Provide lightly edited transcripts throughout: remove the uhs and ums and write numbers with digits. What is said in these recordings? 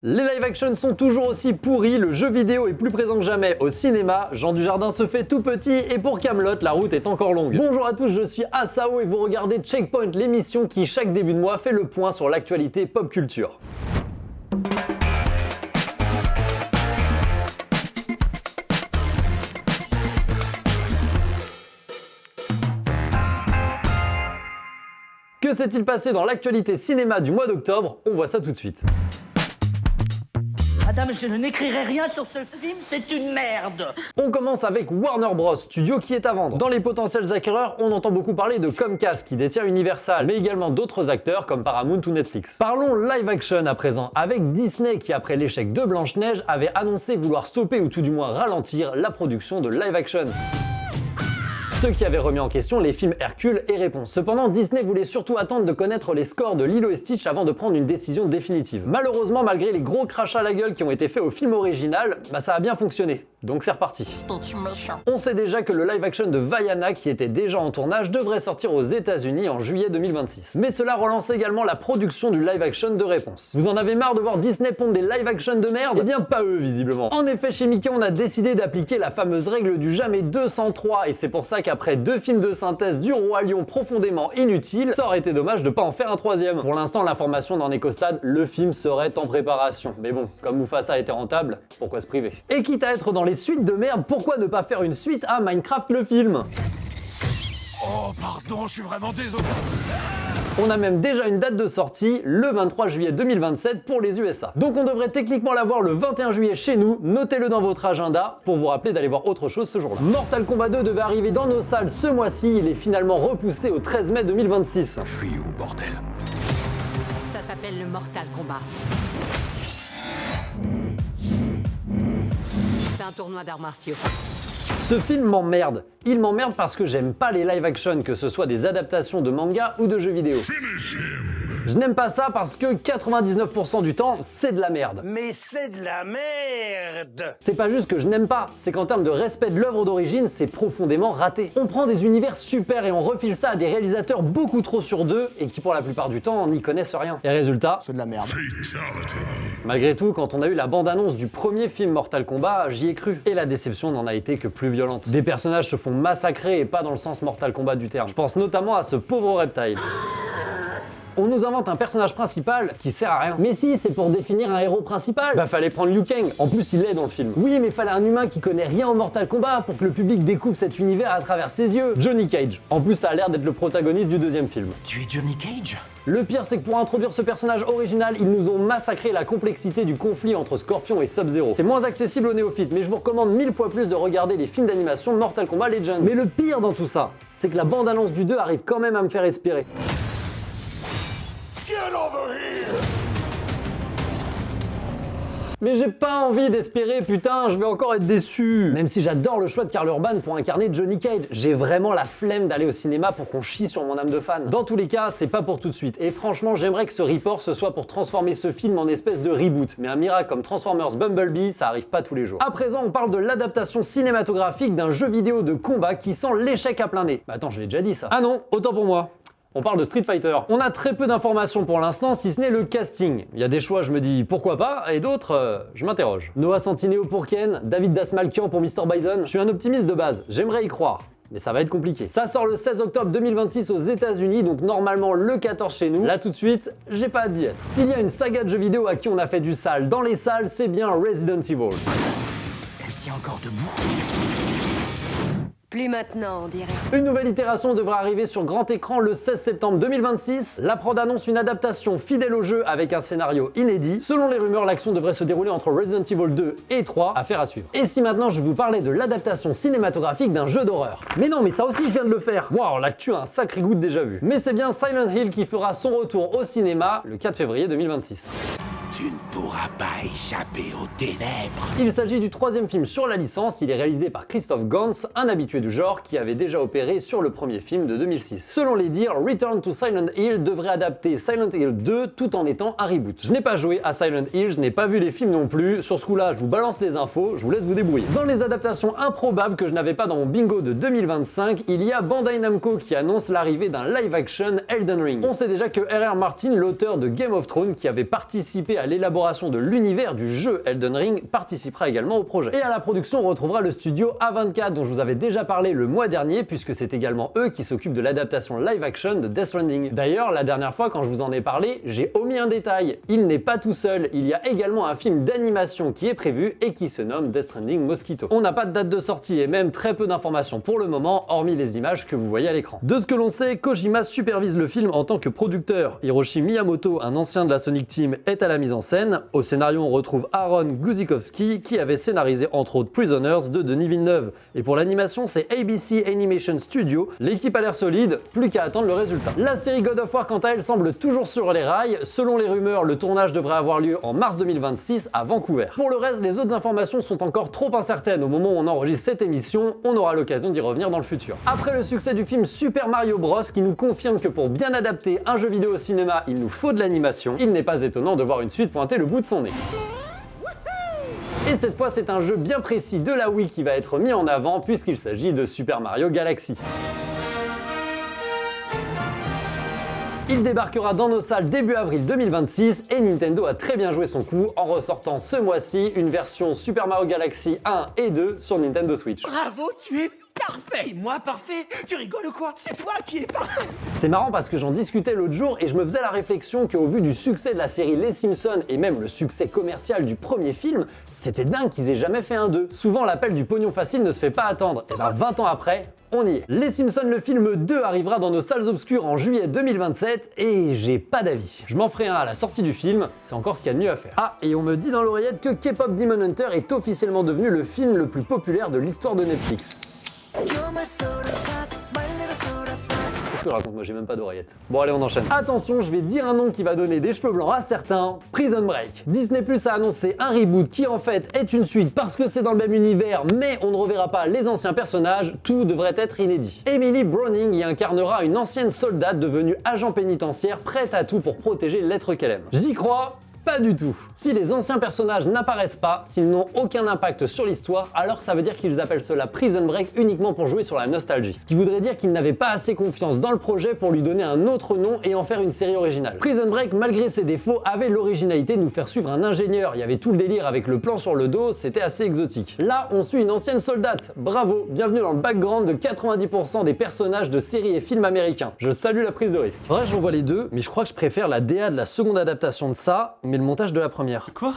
Les live action sont toujours aussi pourris, le jeu vidéo est plus présent que jamais au cinéma, Jean Dujardin se fait tout petit et pour Kaamelott, la route est encore longue. Bonjour à tous, je suis Asao et vous regardez Checkpoint, l'émission qui chaque début de mois fait le point sur l'actualité pop culture. Que s'est-il passé dans l'actualité cinéma du mois d'octobre? On voit ça tout de suite. Madame, je n'écrirai rien sur ce film, c'est une merde. On commence avec Warner Bros, studio qui est à vendre. Dans les potentiels acquéreurs, on entend beaucoup parler de Comcast qui détient Universal, mais également d'autres acteurs comme Paramount ou Netflix. Parlons live action à présent, avec Disney qui après l'échec de Blanche-Neige avait annoncé vouloir stopper ou tout du moins ralentir la production de live action. Ce qui avait remis en question les films Hercule et Réponse. Cependant, Disney voulait surtout attendre de connaître les scores de Lilo et Stitch avant de prendre une décision définitive. Malheureusement, malgré les gros crachats à la gueule qui ont été faits au film original, ça a bien fonctionné. Donc c'est reparti. On sait déjà que le live action de Vaiana, qui était déjà en tournage, devrait sortir aux États-Unis en juillet 2026. Mais cela relance également la production du live action de Réponse. Vous en avez marre de voir Disney pondre des live action de merde? Eh bien pas eux visiblement. En effet, chez Mickey, on a décidé d'appliquer la fameuse règle du jamais 203 et c'est pour ça qu'après 2 films de synthèse du Roi Lion profondément inutiles, ça aurait été dommage de pas en faire un troisième. Pour l'instant, l'information n'en est qu'au stade, le film serait en préparation. Mais bon, comme Mufasa a été rentable, pourquoi se priver? Et quitte à être dans les suites de merde, pourquoi ne pas faire une suite à Minecraft le film? Oh pardon, je suis vraiment désolé. On a même déjà une date de sortie, le 23 juillet 2027 pour les USA. Donc on devrait techniquement l'avoir le 21 juillet chez nous, notez-le dans votre agenda pour vous rappeler d'aller voir autre chose ce jour-là. Mortal Kombat 2 devait arriver dans nos salles ce mois-ci, il est finalement repoussé au 13 mai 2026. Je suis où, bordel? Ça s'appelle le Mortal Kombat. C'est un tournoi d'arts martiaux. Ce film m'emmerde. Il m'emmerde parce que j'aime pas les live action, que ce soit des adaptations de manga ou de jeux vidéo. Je n'aime pas ça parce que 99% du temps, c'est de la merde. Mais c'est de la merde. C'est pas juste que je n'aime pas, c'est qu'en termes de respect de l'œuvre d'origine, c'est profondément raté. On prend des univers super et on refile ça à des réalisateurs beaucoup trop sur deux et qui pour la plupart du temps n'y connaissent rien. Et résultat, C'est de la merde. malgré tout, quand on a eu la bande-annonce du premier film Mortal Kombat, j'y ai cru. Et la déception n'en a été que plus violente. Des personnages se font massacrer et pas dans le sens Mortal Kombat du terme. Je pense notamment à ce pauvre reptile. On nous invente un personnage principal qui sert à rien. Mais si, c'est pour définir un héros principal. Fallait prendre Liu Kang. En plus, il l'est dans le film. Oui, mais fallait un humain qui connaît rien au Mortal Kombat pour que le public découvre cet univers à travers ses yeux. Johnny Cage. En plus, ça a l'air d'être le protagoniste du deuxième film. Tu es Johnny Cage? Le pire, c'est que pour introduire ce personnage original, ils nous ont massacré la complexité du conflit entre Scorpion et Sub-Zero. C'est moins accessible aux néophytes, mais je vous recommande 1000 fois plus de regarder les films d'animation Mortal Kombat Legends. Mais le pire dans tout ça, c'est que la bande-annonce du 2 arrive quand même à me faire espérer. Get over here! Mais j'ai pas envie d'espérer, putain, je vais encore être déçu. Même si j'adore le choix de Karl Urban pour incarner Johnny Cage, j'ai vraiment la flemme d'aller au cinéma pour qu'on chie sur mon âme de fan. Dans tous les cas, c'est pas pour tout de suite. Et franchement, j'aimerais que ce report ce soit pour transformer ce film en espèce de reboot. Mais un miracle comme Transformers Bumblebee, ça arrive pas tous les jours. À présent, on parle de l'adaptation cinématographique d'un jeu vidéo de combat qui sent l'échec à plein nez. Attends, je l'ai déjà dit ça. Ah non, autant pour moi. On parle de Street Fighter. On a très peu d'informations pour l'instant, si ce n'est le casting. Il y a des choix, je me dis pourquoi pas, et d'autres, je m'interroge. Noah Centineo pour Ken, David Dasmalkian pour Mr. Bison. Je suis un optimiste de base, j'aimerais y croire. Mais ça va être compliqué. Ça sort le 16 octobre 2026 aux États-Unis, donc normalement le 14 chez nous. Là tout de suite, j'ai pas hâte d'y être. S'il y a une saga de jeux vidéo à qui on a fait du sale dans les salles, c'est bien Resident Evil. Elle tient encore debout? Plus maintenant, on dirait. Une nouvelle itération devrait arriver sur grand écran le 16 septembre 2026. La prod annonce une adaptation fidèle au jeu avec un scénario inédit. Selon les rumeurs, l'action devrait se dérouler entre Resident Evil 2 et 3, affaire à suivre. Et si maintenant je vous parlais de l'adaptation cinématographique d'un jeu d'horreur? Mais non, mais ça aussi je viens de le faire. Waouh, l'actu a un sacré goût de déjà vu. Mais c'est bien Silent Hill qui fera son retour au cinéma le 4 février 2026. Tu ne pourras pas échapper aux ténèbres. Il s'agit du troisième film sur la licence, il est réalisé par Christophe Gans, un habitué du genre qui avait déjà opéré sur le premier film de 2006. Selon les dires, Return to Silent Hill devrait adapter Silent Hill 2 tout en étant un reboot. Je n'ai pas joué à Silent Hill, je n'ai pas vu les films non plus, sur ce coup-là je vous balance les infos, je vous laisse vous débrouiller. Dans les adaptations improbables que je n'avais pas dans mon bingo de 2025, il y a Bandai Namco qui annonce l'arrivée d'un live-action Elden Ring. On sait déjà que R.R. Martin, l'auteur de Game of Thrones, qui avait participé à l'élaboration l'élaboration de l'univers du jeu Elden Ring participera également au projet. Et à la production, on retrouvera le studio A24 dont je vous avais déjà parlé le mois dernier, puisque c'est également eux qui s'occupent de l'adaptation live-action de Death Stranding. D'ailleurs, la dernière fois quand je vous en ai parlé, j'ai omis un détail. Il n'est pas tout seul, il y a également un film d'animation qui est prévu et qui se nomme Death Stranding Mosquito. On n'a pas de date de sortie et même très peu d'informations pour le moment, hormis les images que vous voyez à l'écran. De ce que l'on sait, Kojima supervise le film en tant que producteur. Hiroshi Miyamoto, un ancien de la Sonic Team, est à la mise en scène. Au scénario, on retrouve Aaron Guzikowski qui avait scénarisé entre autres Prisoners de Denis Villeneuve. Et pour l'animation, c'est ABC Animation Studio. L'équipe a l'air solide, plus qu'à attendre le résultat. La série God of War, quant à elle, semble toujours sur les rails. Selon les rumeurs, le tournage devrait avoir lieu en mars 2026 à Vancouver. Pour le reste, les autres informations sont encore trop incertaines au moment où on enregistre cette émission. On aura l'occasion d'y revenir dans le futur. Après le succès du film Super Mario Bros, qui nous confirme que pour bien adapter un jeu vidéo au cinéma, il nous faut de l'animation, il n'est pas étonnant de voir une suite pointer le bout de son nez. Et cette fois, c'est un jeu bien précis de la Wii qui va être mis en avant puisqu'il s'agit de Super Mario Galaxy. Il débarquera dans nos salles début avril 2026 et Nintendo a très bien joué son coup en ressortant ce mois-ci une version Super Mario Galaxy 1 et 2 sur Nintendo Switch. Bravo, tu es parfait. Moi, parfait? Tu rigoles ou quoi? C'est toi qui es parfait. C'est marrant parce que j'en discutais l'autre jour et je me faisais la réflexion qu'au vu du succès de la série Les Simpsons et même le succès commercial du premier film, c'était dingue qu'ils aient jamais fait un 2. Souvent, l'appel du pognon facile ne se fait pas attendre. Et ben 20 ans après, on y est. Les Simpsons, le film 2 arrivera dans nos salles obscures en juillet 2027 et j'ai pas d'avis. Je m'en ferai un à la sortie du film, c'est encore ce qu'il y a de mieux à faire. Ah, et on me dit dans l'oreillette que K-Pop Demon Hunter est officiellement devenu le film le plus populaire de l'histoire de Netflix. Qu'est-ce que je raconte? Moi j'ai même pas d'oreillette. Bon allez, on enchaîne. Attention, je vais dire un nom qui va donner des cheveux blancs à certains. Prison Break. Disney Plus a annoncé un reboot qui en fait est une suite parce que c'est dans le même univers, mais on ne reverra pas les anciens personnages, tout devrait être inédit. Emily Browning y incarnera une ancienne soldate devenue agent pénitentiaire prête à tout pour protéger l'être qu'elle aime. J'y crois? Pas du tout. Si les anciens personnages n'apparaissent pas, s'ils n'ont aucun impact sur l'histoire, alors ça veut dire qu'ils appellent cela Prison Break uniquement pour jouer sur la nostalgie. Ce qui voudrait dire qu'ils n'avaient pas assez confiance dans le projet pour lui donner un autre nom et en faire une série originale. Prison Break, malgré ses défauts, avait l'originalité de nous faire suivre un ingénieur. Il y avait tout le délire avec le plan sur le dos, c'était assez exotique. Là, on suit une ancienne soldate. Bravo, bienvenue dans le background de 90% des personnages de séries et films américains. Je salue la prise de risque. Bref, j'en vois les deux, mais je crois que je préfère la DA de la seconde adaptation de ça, mais le montage de la première. Quoi?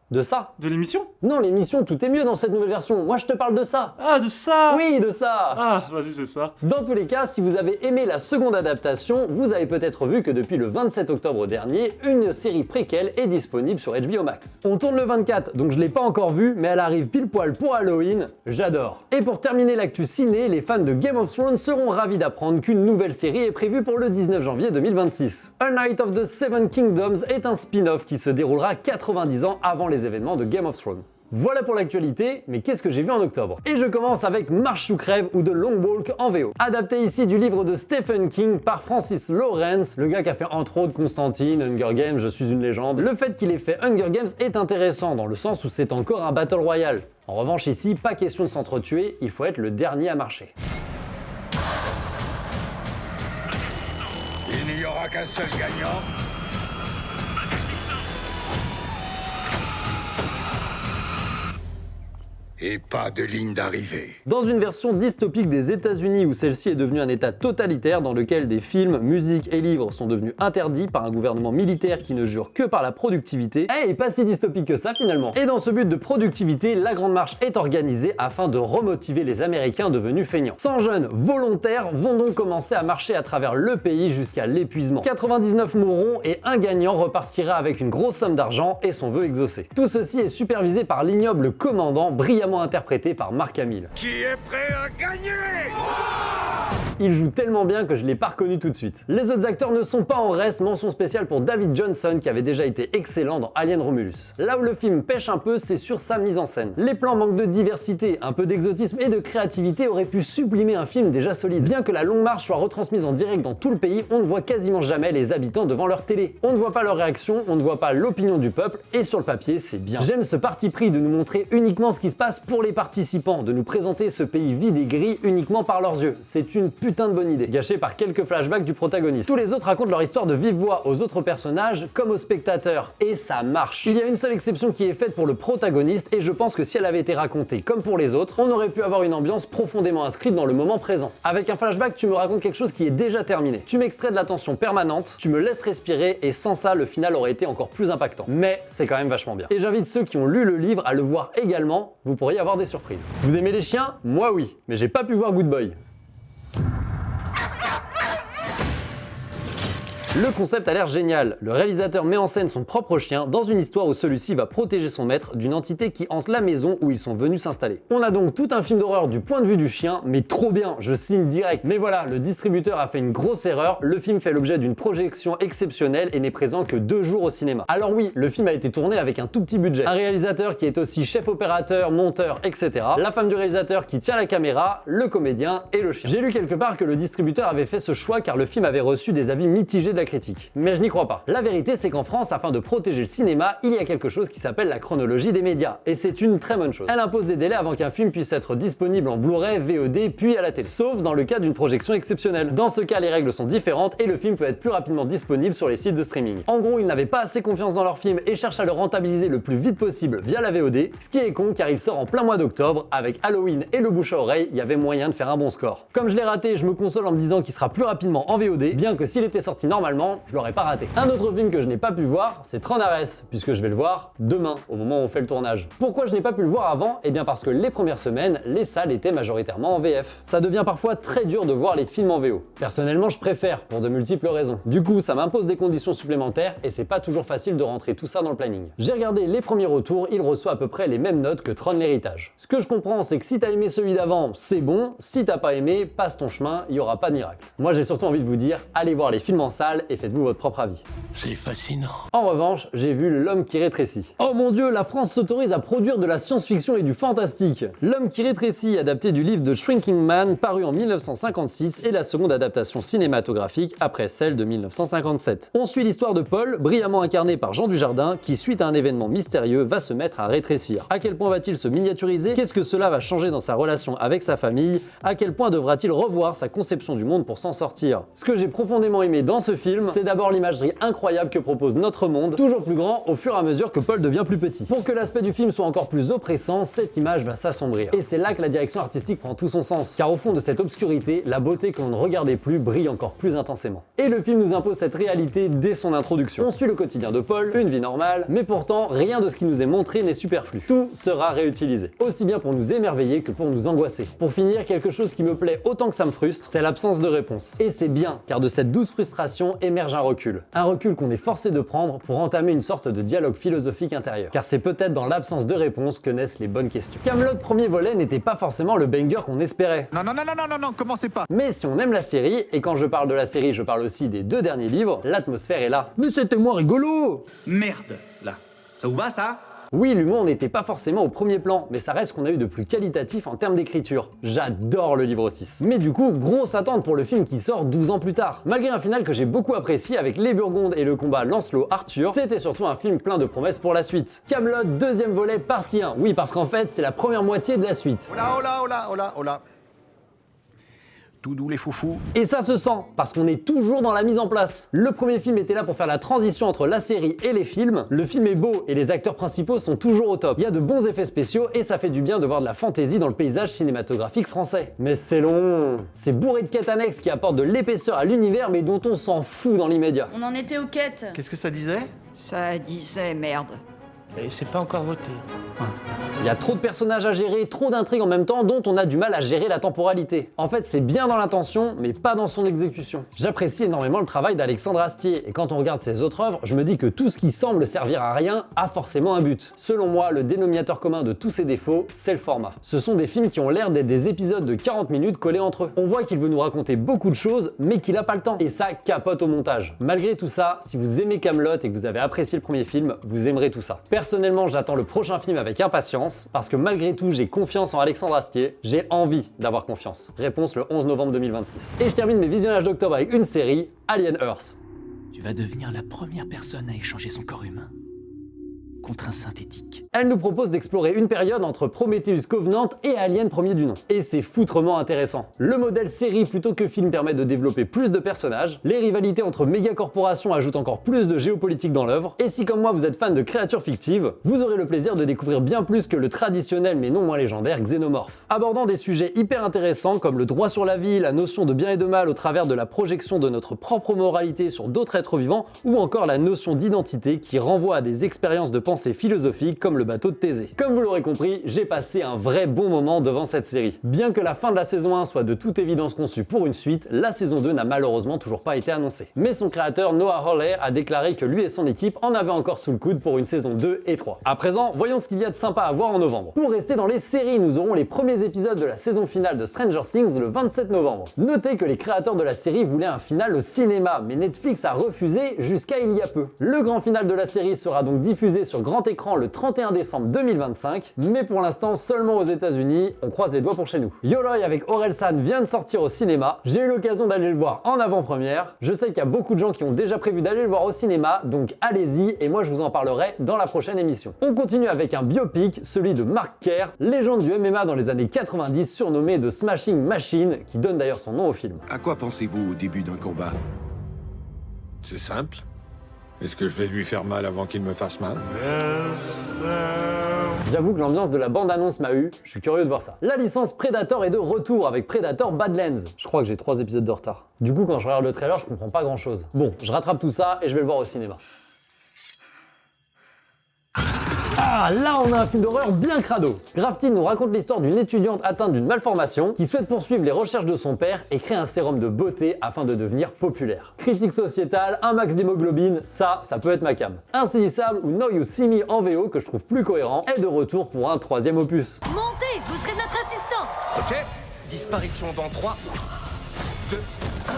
De ça? De l'émission? Non, l'émission, tout est mieux dans cette nouvelle version. Moi, je te parle de ça. Ah, de ça! Oui, de ça. Ah, vas-y, c'est ça. Dans tous les cas, si vous avez aimé la seconde adaptation, vous avez peut-être vu que depuis le 27 octobre dernier, une série préquelle est disponible sur HBO Max. On tourne le 24, donc je l'ai pas encore vue, mais elle arrive pile poil pour Halloween. J'adore. Et pour terminer l'actu ciné, les fans de Game of Thrones seront ravis d'apprendre qu'une nouvelle série est prévue pour le 19 janvier 2026. A Night of the Seven Kingdoms est un spin-off qui se déroulera 90 ans avant les événements de Game of Thrones. Voilà pour l'actualité, mais qu'est-ce que j'ai vu en octobre? Et je commence avec Marche sous crève ou The Long Walk en VO. Adapté ici du livre de Stephen King par Francis Lawrence, le gars qui a fait entre autres Constantine, Hunger Games, Je suis une légende. Le fait qu'il ait fait Hunger Games est intéressant dans le sens où c'est encore un Battle Royale. En revanche ici, pas question de s'entretuer, il faut être le dernier à marcher. Il n'y aura qu'un seul gagnant. Et pas de ligne d'arrivée. Dans une version dystopique des États-Unis où celle-ci est devenue un état totalitaire dans lequel des films, musiques et livres sont devenus interdits par un gouvernement militaire qui ne jure que par la productivité, et pas si dystopique que ça finalement. Et dans ce but de productivité, la Grande Marche est organisée afin de remotiver les Américains devenus feignants. 100 jeunes volontaires vont donc commencer à marcher à travers le pays jusqu'à l'épuisement. 99 mourront et un gagnant repartira avec une grosse somme d'argent et son vœu exaucé. Tout ceci est supervisé par l'ignoble commandant, brillamment interprété par Mark Hamill. Qui est prêt à gagner? Il joue tellement bien que je l'ai pas reconnu tout de suite. Les autres acteurs ne sont pas en reste, mention spéciale pour David Johnson qui avait déjà été excellent dans Alien Romulus. Là où le film pêche un peu, c'est sur sa mise en scène. Les plans manquent de diversité, un peu d'exotisme et de créativité auraient pu sublimer un film déjà solide. Bien que la longue marche soit retransmise en direct dans tout le pays, on ne voit quasiment jamais les habitants devant leur télé. On ne voit pas leur réaction, on ne voit pas l'opinion du peuple et sur le papier, c'est bien. J'aime ce parti pris de nous montrer uniquement ce qui se passe pour les participants, de nous présenter ce pays vide et gris uniquement par leurs yeux. C'est une putain putain de bonne idée, gâchée par quelques flashbacks du protagoniste. Tous les autres racontent leur histoire de vive voix aux autres personnages comme aux spectateurs, et ça marche. Il y a une seule exception qui est faite pour le protagoniste, et je pense que si elle avait été racontée comme pour les autres, on aurait pu avoir une ambiance profondément inscrite dans le moment présent. Avec un flashback, tu me racontes quelque chose qui est déjà terminé. Tu m'extrais de l'attention permanente, tu me laisses respirer, et sans ça, le final aurait été encore plus impactant. Mais c'est quand même vachement bien. Et j'invite ceux qui ont lu le livre à le voir également, vous pourriez avoir des surprises. Vous aimez les chiens? Moi oui, mais j'ai pas pu voir Good Boy. Le concept a l'air génial. Le réalisateur met en scène son propre chien dans une histoire où celui-ci va protéger son maître d'une entité qui hante la maison où ils sont venus s'installer. On a donc tout un film d'horreur du point de vue du chien, mais trop bien, je signe direct. Mais voilà, le distributeur a fait une grosse erreur, le film fait l'objet d'une projection exceptionnelle et n'est présent que 2 jours au cinéma. Alors oui, le film a été tourné avec un tout petit budget. Un réalisateur qui est aussi chef opérateur, monteur, etc. La femme du réalisateur qui tient la caméra, le comédien et le chien. J'ai lu quelque part que le distributeur avait fait ce choix car le film avait reçu des avis mitigés de la critique. Mais je n'y crois pas. La vérité, c'est qu'en France, afin de protéger le cinéma, il y a quelque chose qui s'appelle la chronologie des médias. Et c'est une très bonne chose. Elle impose des délais avant qu'un film puisse être disponible en Blu-ray, VOD, puis à la télé. Sauf dans le cas d'une projection exceptionnelle. Dans ce cas, les règles sont différentes et le film peut être plus rapidement disponible sur les sites de streaming. En gros, ils n'avaient pas assez confiance dans leur film et cherchent à le rentabiliser le plus vite possible via la VOD, ce qui est con car il sort en plein mois d'octobre. Avec Halloween et le bouche à oreille, il y avait moyen de faire un bon score. Comme je l'ai raté, je me console en me disant qu'il sera plus rapidement en VOD, bien que s'il était sorti normalement, je l'aurais pas raté. Un autre film que je n'ai pas pu voir, c'est Tron Ares, puisque je vais le voir demain, au moment où on fait le tournage. Pourquoi je n'ai pas pu le voir avant? Eh bien parce que les premières semaines, les salles étaient majoritairement en VF. Ça devient parfois très dur de voir les films en VO. Personnellement, je préfère, pour de multiples raisons. Du coup, ça m'impose des conditions supplémentaires et c'est pas toujours facile de rentrer tout ça dans le planning. J'ai regardé les premiers retours, il reçoit à peu près les mêmes notes que Tron l'héritage. Ce que je comprends, c'est que si t'as aimé celui d'avant, c'est bon. Si t'as pas aimé, passe ton chemin, il y aura pas de miracle. Moi, j'ai surtout envie de vous dire, allez voir les films en salle et faites-vous votre propre avis. C'est fascinant. En revanche, j'ai vu L'homme qui rétrécit. Oh mon dieu, la France s'autorise à produire de la science-fiction et du fantastique. L'homme qui rétrécit, adapté du livre de Shrinking Man, paru en 1956, est la seconde adaptation cinématographique après celle de 1957. On suit l'histoire de Paul, brillamment incarné par Jean Dujardin, qui suite à un événement mystérieux va se mettre à rétrécir. À quel point va-t-il se miniaturiser? Qu'est-ce que cela va changer dans sa relation avec sa famille? À quel point devra-t-il revoir sa conception du monde pour s'en sortir? Ce que j'ai profondément aimé dans ce film, c'est d'abord l'imagerie incroyable que propose notre monde, toujours plus grand au fur et à mesure que Paul devient plus petit. Pour que l'aspect du film soit encore plus oppressant, cette image va s'assombrir. Et c'est là que la direction artistique prend tout son sens, car au fond de cette obscurité, la beauté que l'on ne regardait plus brille encore plus intensément. Et le film nous impose cette réalité dès son introduction. On suit le quotidien de Paul, une vie normale, mais pourtant rien de ce qui nous est montré n'est superflu. Tout sera réutilisé, aussi bien pour nous émerveiller que pour nous angoisser. Pour finir, quelque chose qui me plaît autant que ça me frustre, c'est l'absence de réponse. Et c'est bien, car de cette douce frustration émerge un recul. Un recul qu'on est forcé de prendre pour entamer une sorte de dialogue philosophique intérieur. Car c'est peut-être dans l'absence de réponse que naissent les bonnes questions. Kaamelott premier volet n'était pas forcément le banger qu'on espérait. Non, commencez pas. Mais si on aime la série, et quand je parle de la série, je parle aussi des 2 derniers livres, l'atmosphère est là. Mais c'était moins rigolo! Merde, là. Ça vous va, ça? Oui, l'humour n'était pas forcément au premier plan, mais ça reste ce qu'on a eu de plus qualitatif en termes d'écriture. J'adore le livre 6. Mais du coup, grosse attente pour le film qui sort 12 ans plus tard. Malgré un final que j'ai beaucoup apprécié avec les Burgondes et le combat Lancelot-Arthur, c'était surtout un film plein de promesses pour la suite. Kaamelott, 2e volet, partie 1. Oui, parce qu'en fait, c'est la première moitié de la suite. Oh là. Tout doux les foufous. Et ça se sent, parce qu'on est toujours dans la mise en place. Le premier film était là pour faire la transition entre la série et les films. Le film est beau et les acteurs principaux sont toujours au top. Il y a de bons effets spéciaux et ça fait du bien de voir de la fantaisie dans le paysage cinématographique français. Mais c'est long. C'est bourré de quêtes annexes qui apportent de l'épaisseur à l'univers mais dont on s'en fout dans l'immédiat. On en était aux quêtes. Qu'est-ce que ça disait? Ça disait merde. Et c'est pas encore voté. Il y a trop de personnages à gérer, trop d'intrigues en même temps dont on a du mal à gérer la temporalité. En fait, c'est bien dans l'intention, mais pas dans son exécution. J'apprécie énormément le travail d'Alexandre Astier, et quand on regarde ses autres œuvres, je me dis que tout ce qui semble servir à rien a forcément un but. Selon moi, le dénominateur commun de tous ces défauts, c'est le format. Ce sont des films qui ont l'air d'être des épisodes de 40 minutes collés entre eux. On voit qu'il veut nous raconter beaucoup de choses, mais qu'il a pas le temps. Et ça capote au montage. Malgré tout ça, si vous aimez Kaamelott et que vous avez apprécié le premier film, vous aimerez tout ça. Personnellement, j'attends le prochain film avec impatience, parce que malgré tout, j'ai confiance en Alexandre Astier, j'ai envie d'avoir confiance. Réponse le 11 novembre 2026. Et je termine mes visionnages d'octobre avec une série, Alien Earth. Tu vas devenir la première personne à échanger son corps humain contre un synthétique. Elle nous propose d'explorer une période entre Prometheus Covenant et Alien premier du nom. Et c'est foutrement intéressant. Le modèle série plutôt que film permet de développer plus de personnages, les rivalités entre méga-corporations ajoutent encore plus de géopolitique dans l'œuvre, et si comme moi vous êtes fan de créatures fictives, vous aurez le plaisir de découvrir bien plus que le traditionnel mais non moins légendaire Xénomorphe. Abordant des sujets hyper intéressants comme le droit sur la vie, la notion de bien et de mal au travers de la projection de notre propre moralité sur d'autres êtres vivants, ou encore la notion d'identité qui renvoie à des expériences de pensée philosophiques comme le bateau de Thésée. Comme vous l'aurez compris, j'ai passé un vrai bon moment devant cette série. Bien que la fin de la saison 1 soit de toute évidence conçue pour une suite, la saison 2 n'a malheureusement toujours pas été annoncée. Mais son créateur Noah Hawley a déclaré que lui et son équipe en avaient encore sous le coude pour une saison 2 et 3. À présent, voyons ce qu'il y a de sympa à voir en novembre. Pour rester dans les séries, nous aurons les premiers épisodes de la saison finale de Stranger Things le 27 novembre. Notez que les créateurs de la série voulaient un final au cinéma, mais Netflix a refusé jusqu'à il y a peu. Le grand final de la série sera donc diffusé sur grand écran le 31 décembre 2025, mais pour l'instant seulement aux États-Unis. On croise les doigts pour chez nous. Yoloi avec Orelsan vient de sortir au cinéma. J'ai eu l'occasion d'aller le voir en avant-première. Je sais qu'il y a beaucoup de gens qui ont déjà prévu d'aller le voir au cinéma, donc allez-y et moi je vous en parlerai dans la prochaine émission. On continue avec un biopic, celui de Mark Kerr, légende du MMA dans les années 90, surnommé de Smashing Machine, qui donne d'ailleurs son nom au film. À quoi pensez-vous au début d'un combat? C'est simple. Est-ce que je vais lui faire mal avant qu'il me fasse mal? J'avoue que l'ambiance de la bande-annonce m'a eu, je suis curieux de voir ça. La licence Predator est de retour avec Predator Badlands. Je crois que j'ai 3 épisodes de retard. Du coup, quand je regarde le trailer, je comprends pas grand-chose. Bon, je rattrape tout ça et je vais le voir au cinéma. Ah, là on a un film d'horreur bien crado. Grafton nous raconte l'histoire d'une étudiante atteinte d'une malformation qui souhaite poursuivre les recherches de son père et créer un sérum de beauté afin de devenir populaire. Critique sociétale, un max d'hémoglobine, ça peut être ma cam. Insaisissable ou Now You See Me en VO, que je trouve plus cohérent, est de retour pour un 3e opus. Montez, vous serez notre assistant. Ok, disparition dans 3, 2, 1...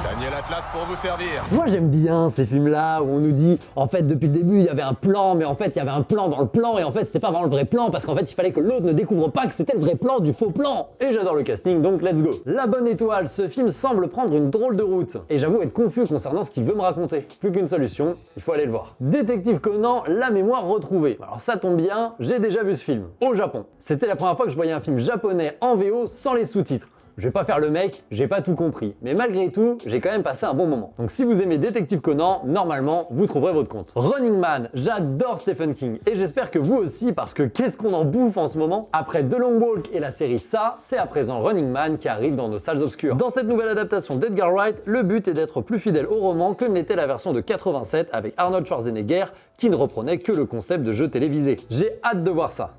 Daniel Atlas pour vous servir. Moi j'aime bien ces films-là où on nous dit en fait depuis le début il y avait un plan, mais en fait il y avait un plan dans le plan et en fait c'était pas vraiment le vrai plan parce qu'en fait il fallait que l'autre ne découvre pas que c'était le vrai plan du faux plan. Et j'adore le casting donc let's go. La bonne étoile, ce film semble prendre une drôle de route et j'avoue être confus concernant ce qu'il veut me raconter. Plus qu'une solution, il faut aller le voir. Détective Conan, la mémoire retrouvée. Alors ça tombe bien, j'ai déjà vu ce film, au Japon. C'était la première fois que je voyais un film japonais en VO sans les sous-titres. Je vais pas faire le mec, j'ai pas tout compris. Mais malgré tout, j'ai quand même passé un bon moment. Donc si vous aimez Détective Conan, normalement, vous trouverez votre compte. Running Man, j'adore Stephen King. Et j'espère que vous aussi, parce que qu'est-ce qu'on en bouffe en ce moment? Après The Long Walk et la série Ça, c'est à présent Running Man qui arrive dans nos salles obscures. Dans cette nouvelle adaptation d'Edgar Wright, le but est d'être plus fidèle au roman que ne l'était la version de 87 avec Arnold Schwarzenegger, qui ne reprenait que le concept de jeu télévisé. J'ai hâte de voir ça.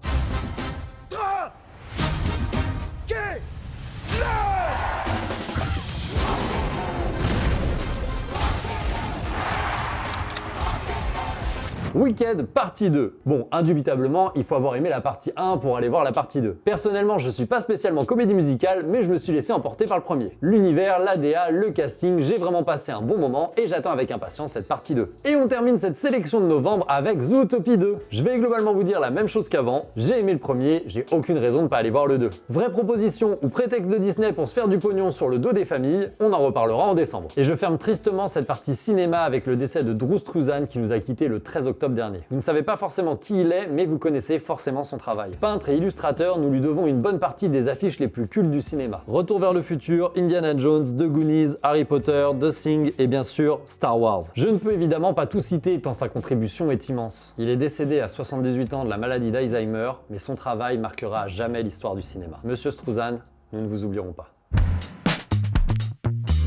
Wicked partie 2. Bon, indubitablement, il faut avoir aimé la partie 1 pour aller voir la partie 2. Personnellement, je suis pas spécialement comédie musicale, mais je me suis laissé emporter par le premier. L'univers, l'ADA, le casting, j'ai vraiment passé un bon moment et j'attends avec impatience cette partie 2. Et on termine cette sélection de novembre avec Zootopie 2. Je vais globalement vous dire la même chose qu'avant, j'ai aimé le premier, j'ai aucune raison de pas aller voir le 2. Vraie proposition ou prétexte de Disney pour se faire du pognon sur le dos des familles, on en reparlera en décembre. Et je ferme tristement cette partie cinéma avec le décès de Drew Struzan qui nous a quitté le 13 octobre dernier. Vous ne savez pas forcément qui il est, mais vous connaissez forcément son travail. Peintre et illustrateur, nous lui devons une bonne partie des affiches les plus cultes du cinéma. Retour vers le futur, Indiana Jones, The Goonies, Harry Potter, The Thing et bien sûr Star Wars. Je ne peux évidemment pas tout citer tant sa contribution est immense. Il est décédé à 78 ans de la maladie d'Alzheimer, mais son travail marquera à jamais l'histoire du cinéma. Monsieur Struzan, nous ne vous oublierons pas.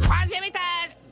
Troisième étage.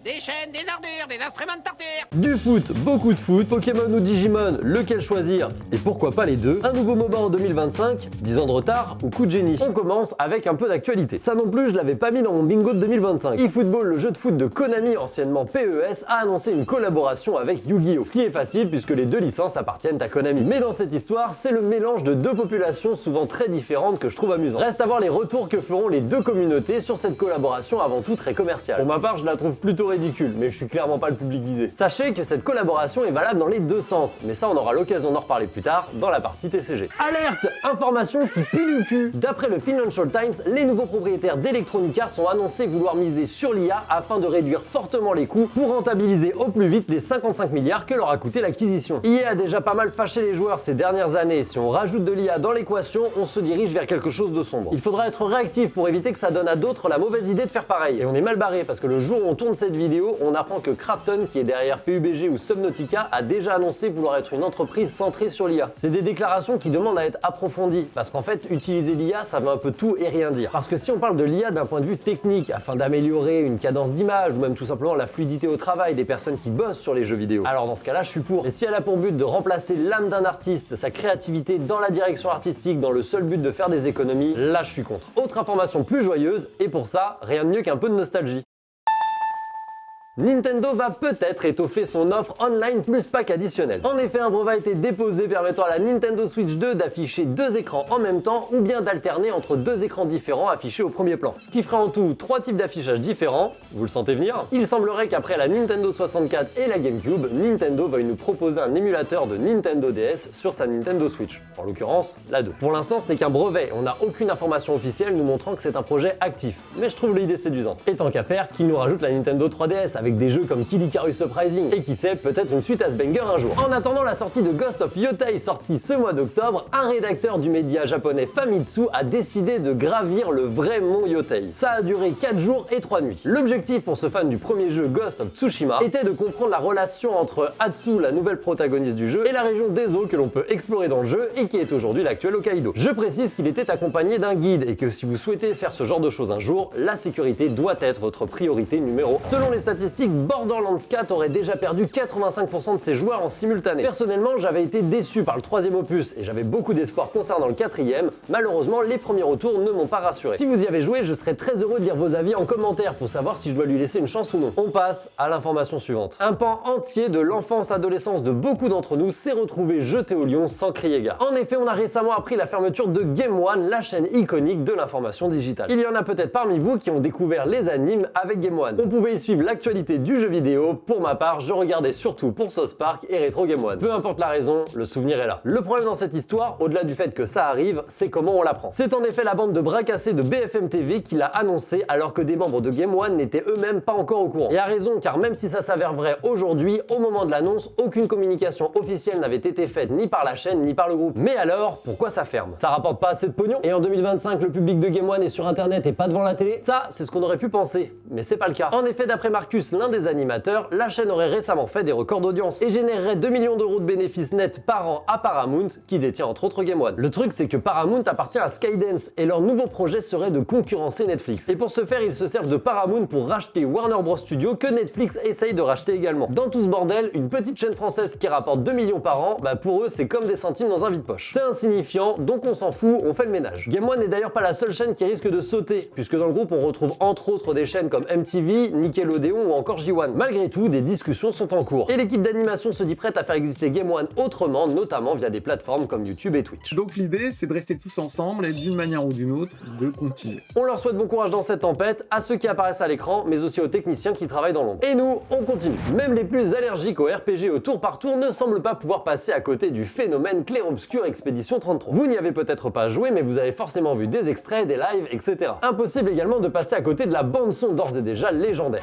Des chaînes, des ordures, des instruments de torture. Du foot, beaucoup de foot, Pokémon ou Digimon, lequel choisir? Et pourquoi pas les deux? Un nouveau MOBA en 2025, 10 ans de retard ou coup de génie? On commence avec un peu d'actualité. Ça non plus, je l'avais pas mis dans mon bingo de 2025. eFootball, le jeu de foot de Konami, anciennement PES, a annoncé une collaboration avec Yu-Gi-Oh! Ce qui est facile puisque les deux licences appartiennent à Konami. Mais dans cette histoire, c'est le mélange de deux populations souvent très différentes que je trouve amusant. Reste à voir les retours que feront les deux communautés sur cette collaboration avant tout très commerciale. Pour ma part, je la trouve plutôt ridicule ridicule, mais je suis clairement pas le public visé. Sachez que cette collaboration est valable dans les deux sens, mais ça on aura l'occasion d'en reparler plus tard dans la partie TCG. Alerte! Information qui pue du cul! D'après le Financial Times, les nouveaux propriétaires d'Electronic Arts ont annoncé vouloir miser sur l'IA afin de réduire fortement les coûts pour rentabiliser au plus vite les 55 milliards que leur a coûté l'acquisition. EA a déjà pas mal fâché les joueurs ces dernières années, et si on rajoute de l'IA dans l'équation, on se dirige vers quelque chose de sombre. Il faudra être réactif pour éviter que ça donne à d'autres la mauvaise idée de faire pareil. Et on est mal barré parce que le jour où on tourne cette vidéo, on apprend que Krafton, qui est derrière PUBG ou Subnautica, a déjà annoncé vouloir être une entreprise centrée sur l'IA. C'est des déclarations qui demandent à être approfondies, parce qu'en fait, utiliser l'IA, ça veut un peu tout et rien dire. Parce que si on parle de l'IA d'un point de vue technique, afin d'améliorer une cadence d'image, ou même tout simplement la fluidité au travail des personnes qui bossent sur les jeux vidéo, alors dans ce cas-là, je suis pour. Mais si elle a pour but de remplacer l'âme d'un artiste, sa créativité dans la direction artistique, dans le seul but de faire des économies, là je suis contre. Autre information plus joyeuse, et pour ça, rien de mieux qu'un peu de nostalgie. Nintendo va peut-être étoffer son offre online plus pack additionnel. En effet, un brevet a été déposé permettant à la Nintendo Switch 2 d'afficher deux écrans en même temps ou bien d'alterner entre deux écrans différents affichés au premier plan. Ce qui ferait en tout 3 types d'affichage différents. Vous le sentez venir? Il semblerait qu'après la Nintendo 64 et la GameCube, Nintendo veuille nous proposer un émulateur de Nintendo DS sur sa Nintendo Switch. En l'occurrence, la 2. Pour l'instant, ce n'est qu'un brevet. On n'a aucune information officielle nous montrant que c'est un projet actif. Mais je trouve l'idée séduisante. Et tant qu'à faire, qu'il nous rajoute la Nintendo 3DS avec des jeux comme Kid Icarus Uprising et qui sait, peut-être une suite à ce banger un jour. En attendant la sortie de Ghost of Yotei sortie ce mois d'octobre, un rédacteur du média japonais Famitsu a décidé de gravir le vrai mont Yotei. Ça a duré 4 jours et 3 nuits. L'objectif pour ce fan du premier jeu Ghost of Tsushima était de comprendre la relation entre Hatsu, la nouvelle protagoniste du jeu, et la région des eaux que l'on peut explorer dans le jeu et qui est aujourd'hui l'actuel Hokkaido. Je précise qu'il était accompagné d'un guide et que si vous souhaitez faire ce genre de choses un jour, la sécurité doit être votre priorité numéro 1. Selon les statistiques, Borderlands 4 aurait déjà perdu 85% de ses joueurs en simultané. Personnellement, j'avais été déçu par le 3e opus et j'avais beaucoup d'espoir concernant le 4e. Malheureusement, les premiers retours ne m'ont pas rassuré. Si vous y avez joué, je serais très heureux de lire vos avis en commentaire pour savoir si je dois lui laisser une chance ou non. On passe à l'information suivante. Un pan entier de l'enfance-adolescence de beaucoup d'entre nous s'est retrouvé jeté au lion sans crier gare. En effet, on a récemment appris la fermeture de Game One, la chaîne iconique de l'information digitale. Il y en a peut-être parmi vous qui ont découvert les animes avec Game One. On pouvait y suivre l'actualité du jeu vidéo. Pour ma part, je regardais surtout pour South Park et Retro Game One. Peu importe la raison, le souvenir est là. Le problème dans cette histoire, au-delà du fait que ça arrive, c'est comment on l'apprend. C'est en effet la bande de bras cassés de BFM TV qui l'a annoncé alors que des membres de Game One n'étaient eux-mêmes pas encore au courant. Et à raison, car même si ça s'avère vrai aujourd'hui, au moment de l'annonce, aucune communication officielle n'avait été faite ni par la chaîne ni par le groupe. Mais alors, pourquoi ça ferme? Ça rapporte pas assez de pognon? Et en 2025, le public de Game One est sur internet et pas devant la télé? Ça, c'est ce qu'on aurait pu penser, mais c'est pas le cas. En effet, d'après Marcus, l'un des animateurs, la chaîne aurait récemment fait des records d'audience et générerait 2 millions d'euros de bénéfices nets par an à Paramount, qui détient entre autres Game One. Le truc, c'est que Paramount appartient à Skydance et leur nouveau projet serait de concurrencer Netflix. Et pour ce faire, ils se servent de Paramount pour racheter Warner Bros Studios que Netflix essaye de racheter également. Dans tout ce bordel, une petite chaîne française qui rapporte 2 millions par an, bah pour eux, c'est comme des centimes dans un vide-poche. C'est insignifiant, donc on s'en fout, on fait le ménage. Game One n'est d'ailleurs pas la seule chaîne qui risque de sauter, puisque dans le groupe, on retrouve entre autres des chaînes comme MTV, Nickelodeon ou encore J1. Malgré tout, des discussions sont en cours. Et l'équipe d'animation se dit prête à faire exister Game One autrement, notamment via des plateformes comme YouTube et Twitch. Donc l'idée, c'est de rester tous ensemble et d'une manière ou d'une autre, de continuer. On leur souhaite bon courage dans cette tempête, à ceux qui apparaissent à l'écran, mais aussi aux techniciens qui travaillent dans l'ombre. Et nous, on continue. Même les plus allergiques au RPG au tour par tour ne semblent pas pouvoir passer à côté du phénomène clair-obscur Expédition 33. Vous n'y avez peut-être pas joué, mais vous avez forcément vu des extraits, des lives, etc. Impossible également de passer à côté de la bande-son d'ores et déjà légendaire.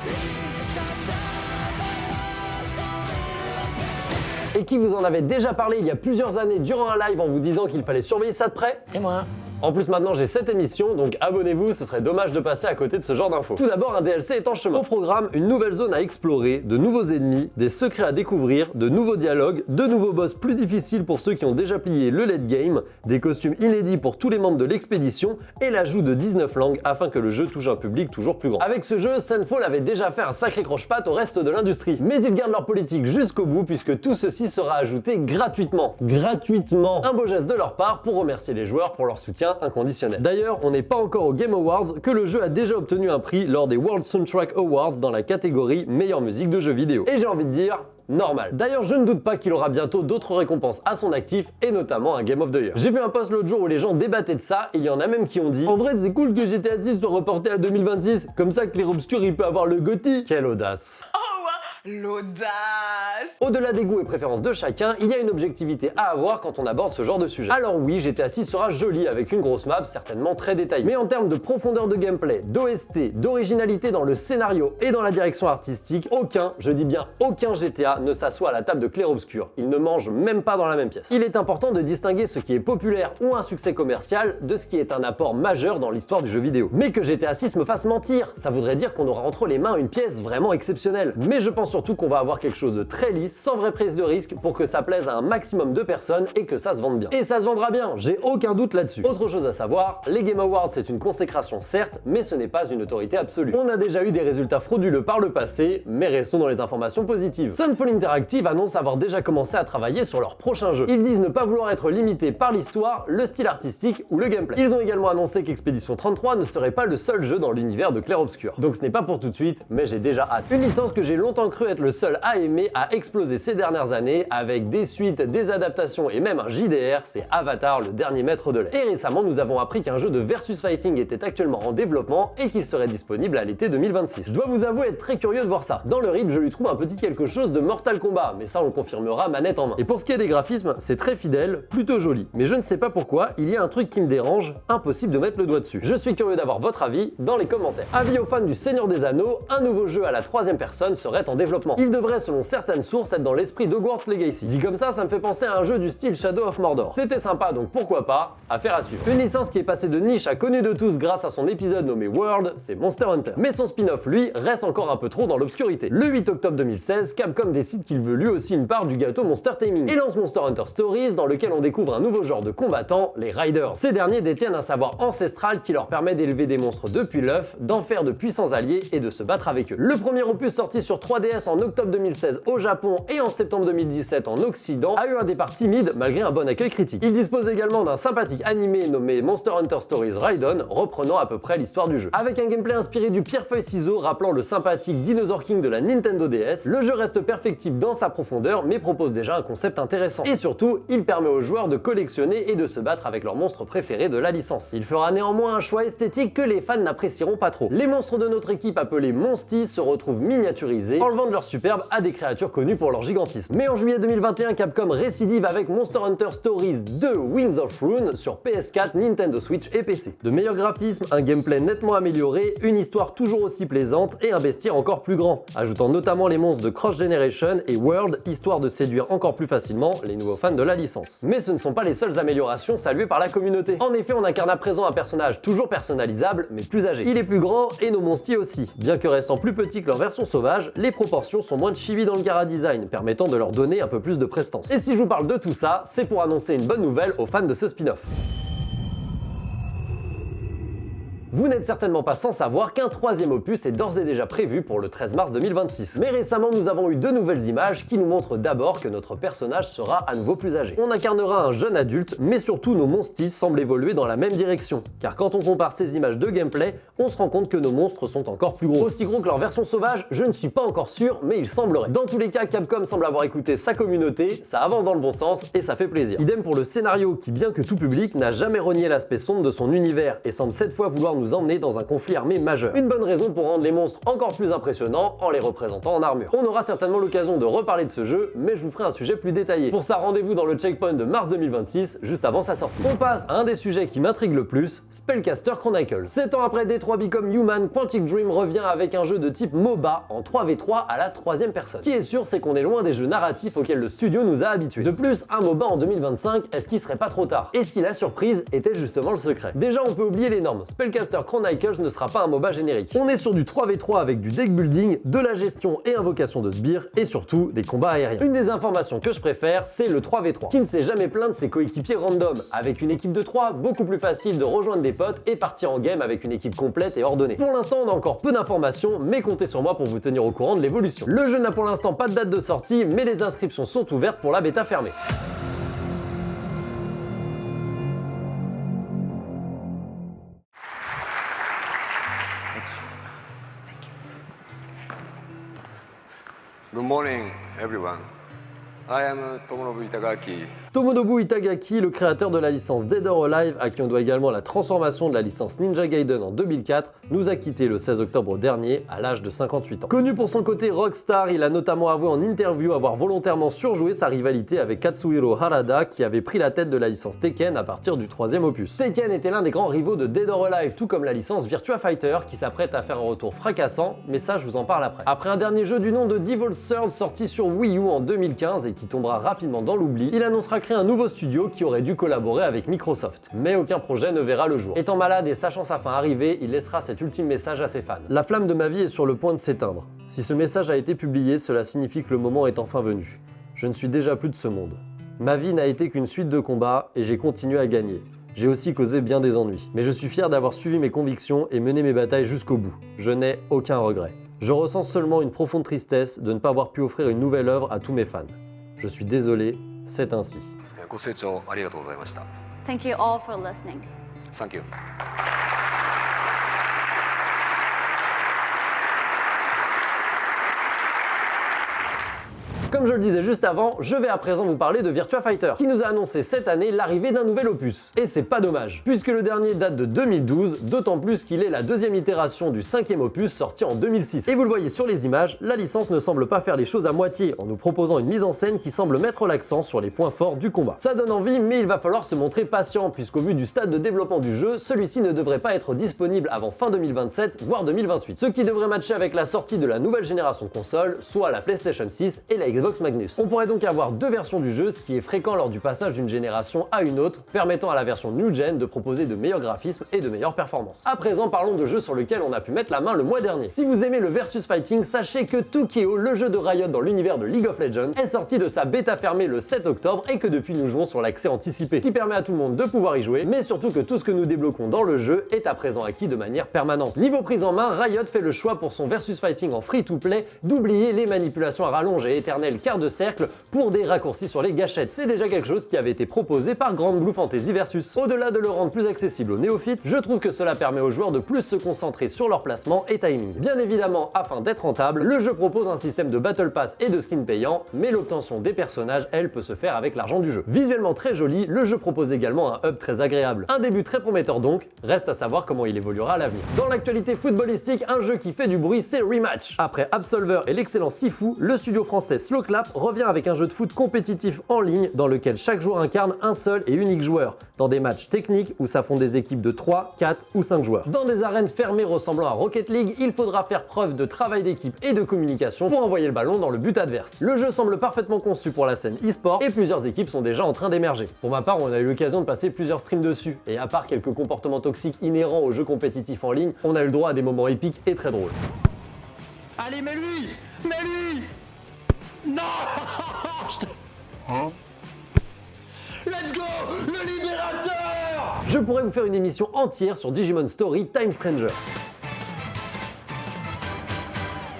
Et qui vous en avait déjà parlé il y a plusieurs années durant un live en vous disant qu'il fallait surveiller ça de près? Et moi. En plus maintenant j'ai cette émission, donc abonnez-vous, ce serait dommage de passer à côté de ce genre d'infos. Tout d'abord, un DLC est en chemin. Au programme, une nouvelle zone à explorer, de nouveaux ennemis, des secrets à découvrir, de nouveaux dialogues, de nouveaux boss plus difficiles pour ceux qui ont déjà plié le late game, des costumes inédits pour tous les membres de l'expédition et l'ajout de 19 langues afin que le jeu touche un public toujours plus grand. Avec ce jeu, Sunfall avait déjà fait un sacré croche-patte au reste de l'industrie. Mais ils gardent leur politique jusqu'au bout puisque tout ceci sera ajouté gratuitement. Gratuitement. Un beau geste de leur part pour remercier les joueurs pour leur soutien soutien inconditionnel. D'ailleurs, on n'est pas encore au Game Awards que le jeu a déjà obtenu un prix lors des World Soundtrack Awards dans la catégorie meilleure musique de jeux vidéo. Et j'ai envie de dire, normal. D'ailleurs, je ne doute pas qu'il aura bientôt d'autres récompenses à son actif et notamment un Game of the Year. J'ai vu un post l'autre jour où les gens débattaient de ça et il y en a même qui ont dit « En vrai, c'est cool que GTA 6 soit reporté à 2026, comme ça Clair Obscur il peut avoir le GOTY ». Quelle audace. L'audace! Au-delà des goûts et préférences de chacun, il y a une objectivité à avoir quand on aborde ce genre de sujet. Alors oui, GTA 6 sera joli avec une grosse map certainement très détaillée. Mais en termes de profondeur de gameplay, d'OST, d'originalité dans le scénario et dans la direction artistique, aucun, je dis bien aucun GTA ne s'assoit à la table de Clair Obscur. Il ne mange même pas dans la même pièce. Il est important de distinguer ce qui est populaire ou un succès commercial de ce qui est un apport majeur dans l'histoire du jeu vidéo. Mais que GTA 6 me fasse mentir, ça voudrait dire qu'on aura entre les mains une pièce vraiment exceptionnelle. Mais je pense surtout qu'on va avoir quelque chose de très lisse, sans vraie prise de risque, pour que ça plaise à un maximum de personnes et que ça se vende bien. Et ça se vendra bien, j'ai aucun doute là-dessus. Autre chose à savoir, les Game Awards c'est une consécration certes, mais ce n'est pas une autorité absolue. On a déjà eu des résultats frauduleux par le passé, mais restons dans les informations positives. Sunfall Interactive annonce avoir déjà commencé à travailler sur leur prochain jeu. Ils disent ne pas vouloir être limités par l'histoire, le style artistique ou le gameplay. Ils ont également annoncé qu'Expedition 33 ne serait pas le seul jeu dans l'univers de Clair Obscur. Donc ce n'est pas pour tout de suite, mais j'ai déjà hâte. Une licence que j'ai longtemps cru être le seul à aimer a explosé ces dernières années avec des suites, des adaptations et même un JDR, c'est Avatar, le dernier maître de l'air. Et récemment, nous avons appris qu'un jeu de versus fighting était actuellement en développement et qu'il serait disponible à l'été 2026. Je dois vous avouer être très curieux de voir ça. Dans le rythme, je lui trouve un petit quelque chose de Mortal Kombat, mais ça on le confirmera manette en main. Et pour ce qui est des graphismes, c'est très fidèle, plutôt joli. Mais je ne sais pas pourquoi, il y a un truc qui me dérange, impossible de mettre le doigt dessus. Je suis curieux d'avoir votre avis dans les commentaires. Avis aux fans du Seigneur des Anneaux, un nouveau jeu à la 3e personne serait en développement. Il devrait, selon certaines sources, être dans l'esprit d'Hogwarts Legacy. Dit comme ça me fait penser à un jeu du style Shadow of Mordor. C'était sympa, donc pourquoi pas, affaire à suivre. Une licence qui est passée de niche à connue de tous grâce à son épisode nommé World, c'est Monster Hunter. Mais son spin-off, lui, reste encore un peu trop dans l'obscurité. Le 8 octobre 2016, Capcom décide qu'il veut lui aussi une part du gâteau Monster Taming et lance Monster Hunter Stories, dans lequel on découvre un nouveau genre de combattants, les Riders. Ces derniers détiennent un savoir ancestral qui leur permet d'élever des monstres depuis l'œuf, d'en faire de puissants alliés et de se battre avec eux. Le premier opus sorti sur 3DS en octobre 2016 au Japon et en septembre 2017 en Occident a eu un départ timide malgré un bon accueil critique. Il dispose également d'un sympathique animé nommé Monster Hunter Stories Raiden, reprenant à peu près l'histoire du jeu. Avec un gameplay inspiré du pierre-feuille-ciseau rappelant le sympathique Dinosaur King de la Nintendo DS, le jeu reste perfectible dans sa profondeur mais propose déjà un concept intéressant. Et surtout, il permet aux joueurs de collectionner et de se battre avec leurs monstres préférés de la licence. Il fera néanmoins un choix esthétique que les fans n'apprécieront pas trop. Les monstres de notre équipe appelés Monsties se retrouvent miniaturisés, enlevant de leur superbe à des créatures connues pour leur gigantisme. Mais en juillet 2021, Capcom récidive avec Monster Hunter Stories 2 Wings of Ruin sur PS4, Nintendo Switch et PC. De meilleurs graphismes, un gameplay nettement amélioré, une histoire toujours aussi plaisante et un bestiaire encore plus grand, ajoutant notamment les monstres de Cross Generation et World, histoire de séduire encore plus facilement les nouveaux fans de la licence. Mais ce ne sont pas les seules améliorations saluées par la communauté. En effet, on incarne à présent un personnage toujours personnalisable, mais plus âgé. Il est plus grand et nos monsties aussi. Bien que restant plus petits que leur version sauvage, les proportions sont moins chibi dans le Gara design, permettant de leur donner un peu plus de prestance. Et si je vous parle de tout ça, c'est pour annoncer une bonne nouvelle aux fans de ce spin-off. Vous n'êtes certainement pas sans savoir qu'un 3e opus est d'ores et déjà prévu pour le 13 mars 2026. Mais récemment, nous avons eu 2 nouvelles images qui nous montrent d'abord que notre personnage sera à nouveau plus âgé. On incarnera un jeune adulte, mais surtout nos monsties semblent évoluer dans la même direction. Car quand on compare ces images de gameplay, on se rend compte que nos monstres sont encore plus gros. Aussi gros que leur version sauvage, je ne suis pas encore sûr, mais il semblerait. Dans tous les cas, Capcom semble avoir écouté sa communauté, ça avance dans le bon sens et ça fait plaisir. Idem pour le scénario qui, bien que tout public, n'a jamais renié l'aspect sombre de son univers et semble cette fois vouloir nous emmener dans un conflit armé majeur. Une bonne raison pour rendre les monstres encore plus impressionnants en les représentant en armure. On aura certainement l'occasion de reparler de ce jeu, mais je vous ferai un sujet plus détaillé. Pour ça, rendez-vous dans le checkpoint de mars 2026, juste avant sa sortie. On passe à un des sujets qui m'intrigue le plus, Spellcaster Chronicles. 7 ans après Detroit Become Human, Quantic Dream revient avec un jeu de type MOBA en 3v3 à la 3e personne. Ce qui est sûr, c'est qu'on est loin des jeux narratifs auxquels le studio nous a habitués. De plus, un MOBA en 2025, est-ce qu'il serait pas trop tard? Et si la surprise était justement le secret? Déjà, on peut oublier les normes. Spellcaster Chronicles ne sera pas un MOBA générique. On est sur du 3v3 avec du deck building, de la gestion et invocation de sbires, et surtout des combats aériens. Une des informations que je préfère, c'est le 3v3, qui ne s'est jamais plaint de ses coéquipiers random. Avec une équipe de 3, beaucoup plus facile de rejoindre des potes et partir en game avec une équipe complète et ordonnée. Pour l'instant, on a encore peu d'informations, mais comptez sur moi pour vous tenir au courant de l'évolution. Le jeu n'a pour l'instant pas de date de sortie, mais les inscriptions sont ouvertes pour la bêta fermée. Good morning, everyone. I am Tomonobu Itagaki. Tomonobu Itagaki, le créateur de la licence Dead or Alive, à qui on doit également la transformation de la licence Ninja Gaiden en 2004, nous a quitté le 16 octobre dernier à l'âge de 58 ans. Connu pour son côté rockstar, il a notamment avoué en interview avoir volontairement surjoué sa rivalité avec Katsuhiro Harada, qui avait pris la tête de la licence Tekken à partir du 3e opus. Tekken était l'un des grands rivaux de Dead or Alive, tout comme la licence Virtua Fighter, qui s'apprête à faire un retour fracassant, mais ça je vous en parle après. Après un dernier jeu du nom de Devil's Third sorti sur Wii U en 2015 et qui tombera rapidement dans l'oubli, il annoncera créer un nouveau studio qui aurait dû collaborer avec Microsoft. Mais aucun projet ne verra le jour. Étant malade et sachant sa fin arriver, il laissera cet ultime message à ses fans. La flamme de ma vie est sur le point de s'éteindre. Si ce message a été publié, cela signifie que le moment est enfin venu. Je ne suis déjà plus de ce monde. Ma vie n'a été qu'une suite de combats et j'ai continué à gagner. J'ai aussi causé bien des ennuis. Mais je suis fier d'avoir suivi mes convictions et mené mes batailles jusqu'au bout. Je n'ai aucun regret. Je ressens seulement une profonde tristesse de ne pas avoir pu offrir une nouvelle œuvre à tous mes fans. Je suis désolé, c'est ainsi. Thank you all for listening. Thank you. Comme je le disais juste avant, je vais à présent vous parler de Virtua Fighter, qui nous a annoncé cette année l'arrivée d'un nouvel opus. Et c'est pas dommage, puisque le dernier date de 2012, d'autant plus qu'il est la deuxième itération du 5e opus sorti en 2006. Et vous le voyez sur les images, la licence ne semble pas faire les choses à moitié, en nous proposant une mise en scène qui semble mettre l'accent sur les points forts du combat. Ça donne envie, mais il va falloir se montrer patient, puisqu'au vu du stade de développement du jeu, celui-ci ne devrait pas être disponible avant fin 2027, voire 2028. Ce qui devrait matcher avec la sortie de la nouvelle génération de consoles, soit la PlayStation 6 et la Xbox Magnus. On pourrait donc avoir deux versions du jeu, ce qui est fréquent lors du passage d'une génération à une autre, permettant à la version New Gen de proposer de meilleurs graphismes et de meilleures performances. À présent, parlons de jeux sur lesquels on a pu mettre la main le mois dernier. Si vous aimez le versus fighting, sachez que Tokyo, le jeu de Riot dans l'univers de League of Legends, est sorti de sa bêta fermée le 7 octobre et que depuis nous jouons sur l'accès anticipé, qui permet à tout le monde de pouvoir y jouer, mais surtout que tout ce que nous débloquons dans le jeu est à présent acquis de manière permanente. Niveau prise en main, Riot fait le choix pour son versus fighting en free-to-play d'oublier les manipulations à rallonge et éternel quart de cercle pour des raccourcis sur les gâchettes. C'est déjà quelque chose qui avait été proposé par Grand Blue Fantasy Versus. Au-delà de le rendre plus accessible aux néophytes, je trouve que cela permet aux joueurs de plus se concentrer sur leur placement et timing. Bien évidemment, afin d'être rentable, le jeu propose un système de Battle Pass et de skins payants, mais l'obtention des personnages, elle, peut se faire avec l'argent du jeu. Visuellement très joli, le jeu propose également un hub très agréable. Un début très prometteur donc, reste à savoir comment il évoluera à l'avenir. Dans l'actualité footballistique, un jeu qui fait du bruit, c'est Rematch. Après Absolver et l'excellent Sifu, le studio français Slow Clap revient avec un jeu de foot compétitif en ligne dans lequel chaque joueur incarne un seul et unique joueur, dans des matchs techniques où s'affrontent des équipes de 3, 4 ou 5 joueurs. Dans des arènes fermées ressemblant à Rocket League, il faudra faire preuve de travail d'équipe et de communication pour envoyer le ballon dans le but adverse. Le jeu semble parfaitement conçu pour la scène e-sport et plusieurs équipes sont déjà en train d'émerger. Pour ma part, on a eu l'occasion de passer plusieurs streams dessus, et à part quelques comportements toxiques inhérents aux jeux compétitifs en ligne, on a eu le droit à des moments épiques et très drôles. Allez, mais lui! Mais lui! Non! Let's go! Le libérateur! Je pourrais vous faire une émission entière sur Digimon Story Time Stranger.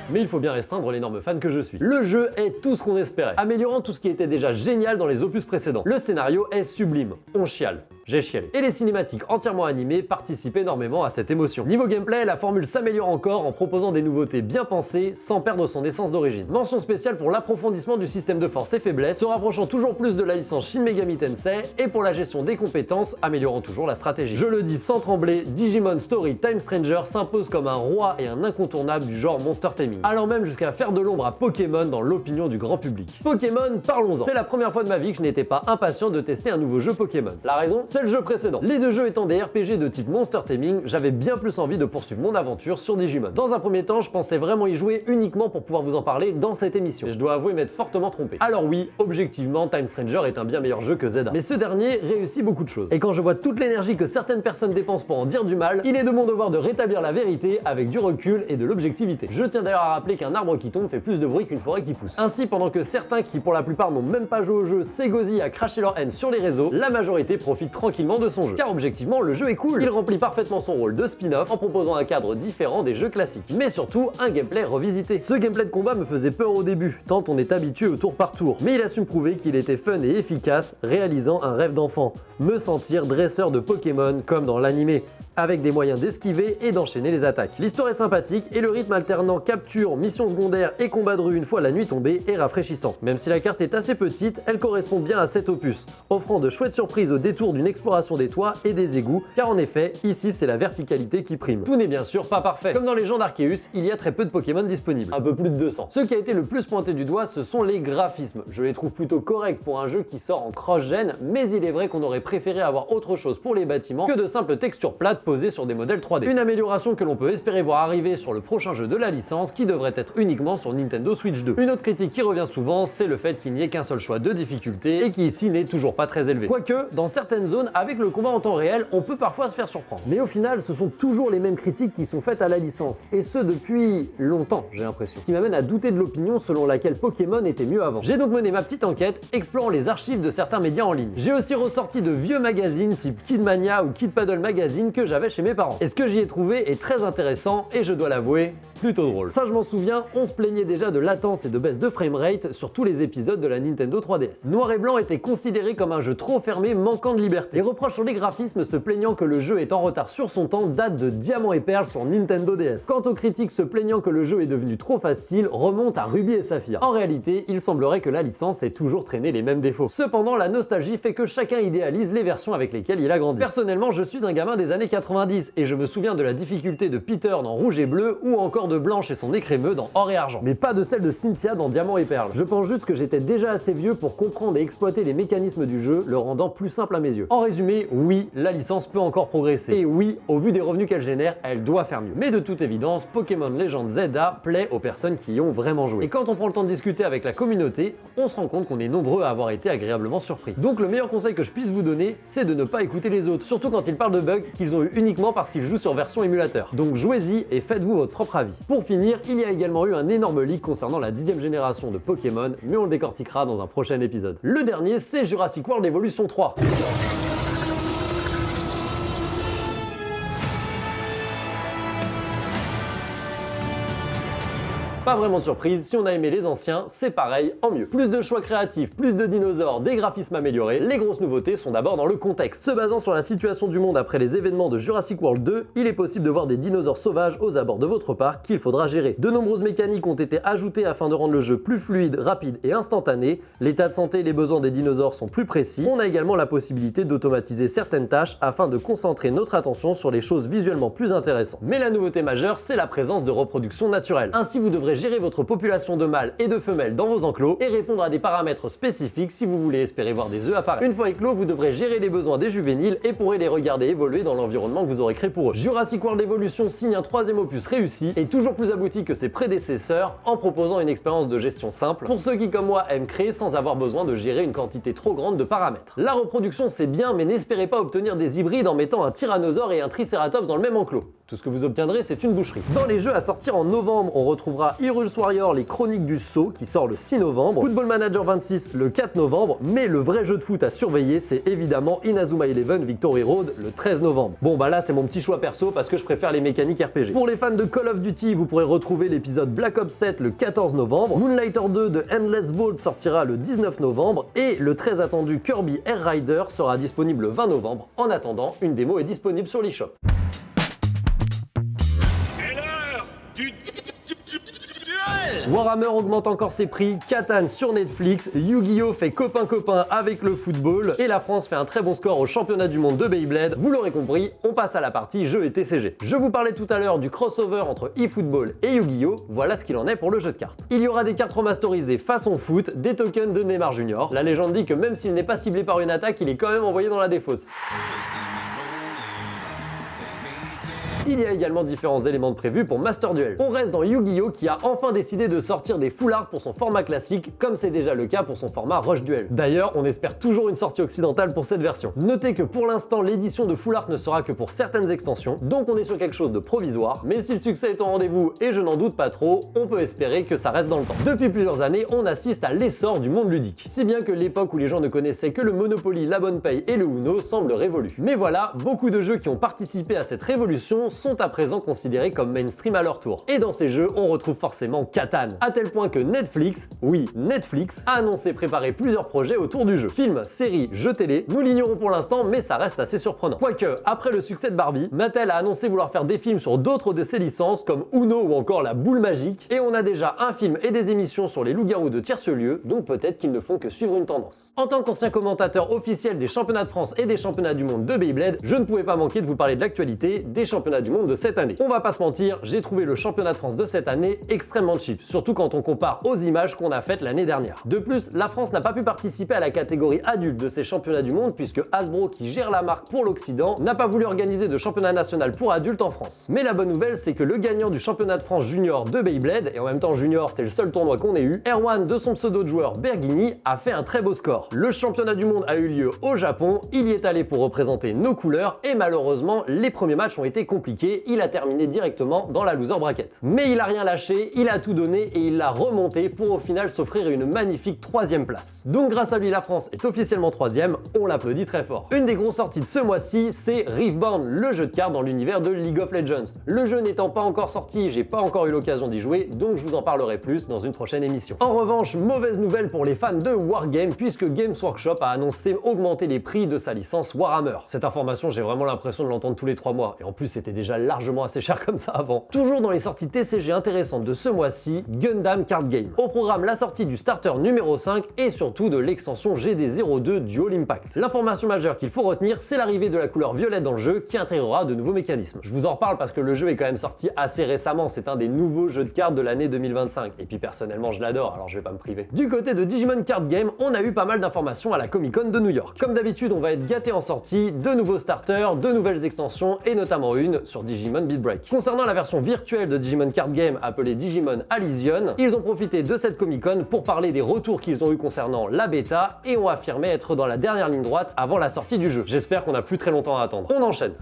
Mais il faut bien restreindre l'énorme fan que je suis. Le jeu est tout ce qu'on espérait, améliorant tout ce qui était déjà génial dans les opus précédents. Le scénario est sublime, on chiale. J'ai chialé. Et les cinématiques entièrement animées participent énormément à cette émotion. Niveau gameplay, la formule s'améliore encore en proposant des nouveautés bien pensées sans perdre son essence d'origine. Mention spéciale pour l'approfondissement du système de force et faiblesse, se rapprochant toujours plus de la licence Shin Megami Tensei, et pour la gestion des compétences, améliorant toujours la stratégie. Je le dis sans trembler, Digimon Story Time Stranger s'impose comme un roi et un incontournable du genre Monster Taming, allant même jusqu'à faire de l'ombre à Pokémon dans l'opinion du grand public. Pokémon, parlons-en. C'est la première fois de ma vie que je n'étais pas impatient de tester un nouveau jeu Pokémon. La raison, c'est le jeu précédent. Les deux jeux étant des RPG de type Monster Taming, j'avais bien plus envie de poursuivre mon aventure sur Digimon. Dans un premier temps, je pensais vraiment y jouer uniquement pour pouvoir vous en parler dans cette émission. Et je dois avouer m'être fortement trompé. Alors oui, objectivement, Time Stranger est un bien meilleur jeu que Zelda. Mais ce dernier réussit beaucoup de choses. Et quand je vois toute l'énergie que certaines personnes dépensent pour en dire du mal, il est de mon devoir de rétablir la vérité avec du recul et de l'objectivité. Je tiens d'ailleurs à rappeler qu'un arbre qui tombe fait plus de bruit qu'une forêt qui pousse. Ainsi, pendant que certains qui pour la plupart n'ont même pas joué au jeu s'égosillent à cracher leur haine sur les réseaux, la majorité profite tranquillement de son jeu. Car objectivement, le jeu est cool. Il remplit parfaitement son rôle de spin-off en proposant un cadre différent des jeux classiques, mais surtout un gameplay revisité. Ce gameplay de combat me faisait peur au début, tant on est habitué au tour par tour, mais il a su me prouver qu'il était fun et efficace, réalisant un rêve d'enfant, me sentir dresseur de Pokémon comme dans l'animé. avec des moyens d'esquiver et d'enchaîner les attaques. L'histoire est sympathique et le rythme alternant capture, mission secondaire et combat de rue une fois la nuit tombée est rafraîchissant. Même si la carte est assez petite, elle correspond bien à cet opus, offrant de chouettes surprises au détour d'une exploration des toits et des égouts, car en effet, ici c'est la verticalité qui prime. Tout n'est bien sûr pas parfait. Comme dans les gens d'Arceus, il y a très peu de Pokémon disponibles, un peu plus de 200. Ce qui a été le plus pointé du doigt, ce sont les graphismes. Je les trouve plutôt corrects pour un jeu qui sort en cross-gen, mais il est vrai qu'on aurait préféré avoir autre chose pour les bâtiments que de simples textures plates posées sur des modèles 3D. Une amélioration que l'on peut espérer voir arriver sur le prochain jeu de la licence qui devrait être uniquement sur Nintendo Switch 2. Une autre critique qui revient souvent, c'est le fait qu'il n'y ait qu'un seul choix de difficulté et qui ici n'est toujours pas très élevé. Quoique, dans certaines zones, avec le combat en temps réel, on peut parfois se faire surprendre. Mais au final, ce sont toujours les mêmes critiques qui sont faites à la licence, et ce depuis longtemps, j'ai l'impression. Ce qui m'amène à douter de l'opinion selon laquelle Pokémon était mieux avant. J'ai donc mené ma petite enquête, explorant les archives de certains médias en ligne. J'ai aussi ressorti de vieux magazines type Kidmania ou Kid Paddle Magazine que j'avais chez mes parents. Et ce que j'y ai trouvé est très intéressant et je dois l'avouer, plutôt drôle. Ça je m'en souviens, on se plaignait déjà de latence et de baisse de framerate sur tous les épisodes de la Nintendo 3DS. Noir et Blanc était considéré comme un jeu trop fermé, manquant de liberté. Les reproches sur les graphismes se plaignant que le jeu est en retard sur son temps datent de Diamant et Perle sur Nintendo DS. Quant aux critiques se plaignant que le jeu est devenu trop facile, remontent à Ruby et Saphir. En réalité, il semblerait que la licence ait toujours traîné les mêmes défauts. Cependant, la nostalgie fait que chacun idéalise les versions avec lesquelles il a grandi. Personnellement, je suis un gamin des années 90 et je me souviens de la difficulté de Peter dans Rouge et Bleu ou encore de Blanche et son écrémeux dans Or et Argent. Mais pas de celle de Cynthia dans Diamant et Perle. Je pense juste que j'étais déjà assez vieux pour comprendre et exploiter les mécanismes du jeu, le rendant plus simple à mes yeux. En résumé, oui, la licence peut encore progresser. Et oui, au vu des revenus qu'elle génère, elle doit faire mieux. Mais de toute évidence, Pokémon Legend Zelda plaît aux personnes qui y ont vraiment joué. Et quand on prend le temps de discuter avec la communauté, on se rend compte qu'on est nombreux à avoir été agréablement surpris. Donc le meilleur conseil que je puisse vous donner, c'est de ne pas écouter les autres, surtout quand ils parlent de bugs qu'ils ont eu uniquement parce qu'ils jouent sur version émulateur. Donc jouez-y et faites-vous votre propre avis. Pour finir, il y a également eu un énorme leak concernant la 10e génération de Pokémon, mais on le décortiquera dans un prochain épisode. Le dernier, c'est Jurassic World Evolution 3. Pas vraiment de surprise, si on a aimé les anciens, c'est pareil en mieux. Plus de choix créatifs, plus de dinosaures, des graphismes améliorés, les grosses nouveautés sont d'abord dans le contexte. Se basant sur la situation du monde après les événements de Jurassic World 2, il est possible de voir des dinosaures sauvages aux abords de votre parc qu'il faudra gérer. De nombreuses mécaniques ont été ajoutées afin de rendre le jeu plus fluide, rapide et instantané. L'état de santé et les besoins des dinosaures sont plus précis. On a également la possibilité d'automatiser certaines tâches afin de concentrer notre attention sur les choses visuellement plus intéressantes. Mais la nouveauté majeure, c'est la présence de reproduction naturelle. Ainsi, vous devrez gérer votre population de mâles et de femelles dans vos enclos et répondre à des paramètres spécifiques si vous voulez espérer voir des œufs apparaître. Une fois éclos, vous devrez gérer les besoins des juvéniles et pourrez les regarder évoluer dans l'environnement que vous aurez créé pour eux. Jurassic World Evolution signe un 3e opus réussi et toujours plus abouti que ses prédécesseurs en proposant une expérience de gestion simple pour ceux qui comme moi aiment créer sans avoir besoin de gérer une quantité trop grande de paramètres. La reproduction c'est bien, mais n'espérez pas obtenir des hybrides en mettant un tyrannosaure et un tricératops dans le même enclos. Tout ce que vous obtiendrez, c'est une boucherie. Dans les jeux à sortir en novembre, on retrouvera Hyrule Warrior, les Chroniques du Sceau, qui sort le 6 novembre, Football Manager 26 le 4 novembre, mais le vrai jeu de foot à surveiller, c'est évidemment Inazuma Eleven Victory Road le 13 novembre. Bon bah là, c'est mon petit choix perso parce que je préfère les mécaniques RPG. Pour les fans de Call of Duty, vous pourrez retrouver l'épisode Black Ops 7 le 14 novembre, Moonlighter 2 de Endless Vault sortira le 19 novembre, et le très attendu Kirby Air Rider sera disponible le 20 novembre. En attendant, une démo est disponible sur l'eShop. Warhammer augmente encore ses prix, Catan sur Netflix, Yu-Gi-Oh fait copain-copain avec le football, et la France fait un très bon score au championnat du monde de Beyblade. Vous l'aurez compris, on passe à la partie jeux et TCG. Je vous parlais tout à l'heure du crossover entre eFootball et Yu-Gi-Oh, voilà ce qu'il en est pour le jeu de cartes. Il y aura des cartes remasterisées façon foot, des tokens de Neymar Junior. La légende dit que même s'il n'est pas ciblé par une attaque, il est quand même envoyé dans la défausse. Il y a également différents éléments de prévus pour Master Duel. On reste dans Yu-Gi-Oh qui a enfin décidé de sortir des full art pour son format classique, comme c'est déjà le cas pour son format Rush Duel. D'ailleurs, on espère toujours une sortie occidentale pour cette version. Notez que pour l'instant, l'édition de full art ne sera que pour certaines extensions, donc on est sur quelque chose de provisoire, mais si le succès est au rendez-vous, et je n'en doute pas trop, on peut espérer que ça reste dans le temps. Depuis plusieurs années, on assiste à l'essor du monde ludique. Si bien que l'époque où les gens ne connaissaient que le Monopoly, la bonne paye et le Uno semble révolue. Mais voilà, beaucoup de jeux qui ont participé à cette révolution sont à présent considérés comme mainstream à leur tour. Et dans ces jeux, on retrouve forcément Catan, à tel point que Netflix, oui Netflix, a annoncé préparer plusieurs projets autour du jeu. Films, séries, jeux télé, nous l'ignorons pour l'instant, mais ça reste assez surprenant. Quoique, après le succès de Barbie, Mattel a annoncé vouloir faire des films sur d'autres de ses licences, comme Uno ou encore La Boule Magique, et on a déjà un film et des émissions sur les loups-garous de Tierce-Lieu, donc peut-être qu'ils ne font que suivre une tendance. En tant qu'ancien commentateur officiel des championnats de France et des championnats du monde de Beyblade, je ne pouvais pas manquer de vous parler de l'actualité des championnats du monde de cette année. On va pas se mentir, j'ai trouvé le championnat de France de cette année extrêmement cheap, surtout quand on compare aux images qu'on a faites l'année dernière. De plus, la France n'a pas pu participer à la catégorie adulte de ces championnats du monde puisque Hasbro, qui gère la marque pour l'Occident, n'a pas voulu organiser de championnat national pour adultes en France. Mais la bonne nouvelle, c'est que le gagnant du championnat de France junior de Beyblade, et en même temps junior c'est le seul tournoi qu'on ait eu, Erwan de son pseudo de joueur Berghini, a fait un très beau score. Le championnat du monde a eu lieu au Japon, il y est allé pour représenter nos couleurs et malheureusement les premiers matchs ont été compliqués, il a terminé directement dans la loser bracket. Mais il a rien lâché, il a tout donné et il l'a remonté pour au final s'offrir une magnifique 3e place. Donc grâce à lui la France est officiellement 3e, on l'applaudit très fort. Une des grosses sorties de ce mois-ci, c'est Riftbound, le jeu de cartes dans l'univers de League of Legends. Le jeu n'étant pas encore sorti, j'ai pas encore eu l'occasion d'y jouer, donc je vous en parlerai plus dans une prochaine émission. En revanche, mauvaise nouvelle pour les fans de Wargame, puisque Games Workshop a annoncé augmenter les prix de sa licence Warhammer. Cette information, j'ai vraiment l'impression de l'entendre tous les 3 mois, et en plus c'était déjà largement assez cher comme ça avant. Toujours dans les sorties TCG intéressantes de ce mois-ci, Gundam Card Game. Au programme, la sortie du starter numéro 5 et surtout de l'extension GD02 Dual Impact. L'information majeure qu'il faut retenir, c'est l'arrivée de la couleur violette dans le jeu qui intégrera de nouveaux mécanismes. Je vous en reparle parce que le jeu est quand même sorti assez récemment, c'est un des nouveaux jeux de cartes de l'année 2025, et puis personnellement je l'adore, alors je vais pas me priver. Du côté de Digimon Card Game, on a eu pas mal d'informations à la Comic Con de New York. Comme d'habitude, on va être gâté en sortie, de nouveaux starters, de nouvelles extensions et notamment une sur Digimon Beat Break. Concernant la version virtuelle de Digimon Card Game appelée Digimon Alysion, ils ont profité de cette Comic Con pour parler des retours qu'ils ont eu concernant la bêta et ont affirmé être dans la dernière ligne droite avant la sortie du jeu. J'espère qu'on n'a plus très longtemps à attendre. On enchaîne.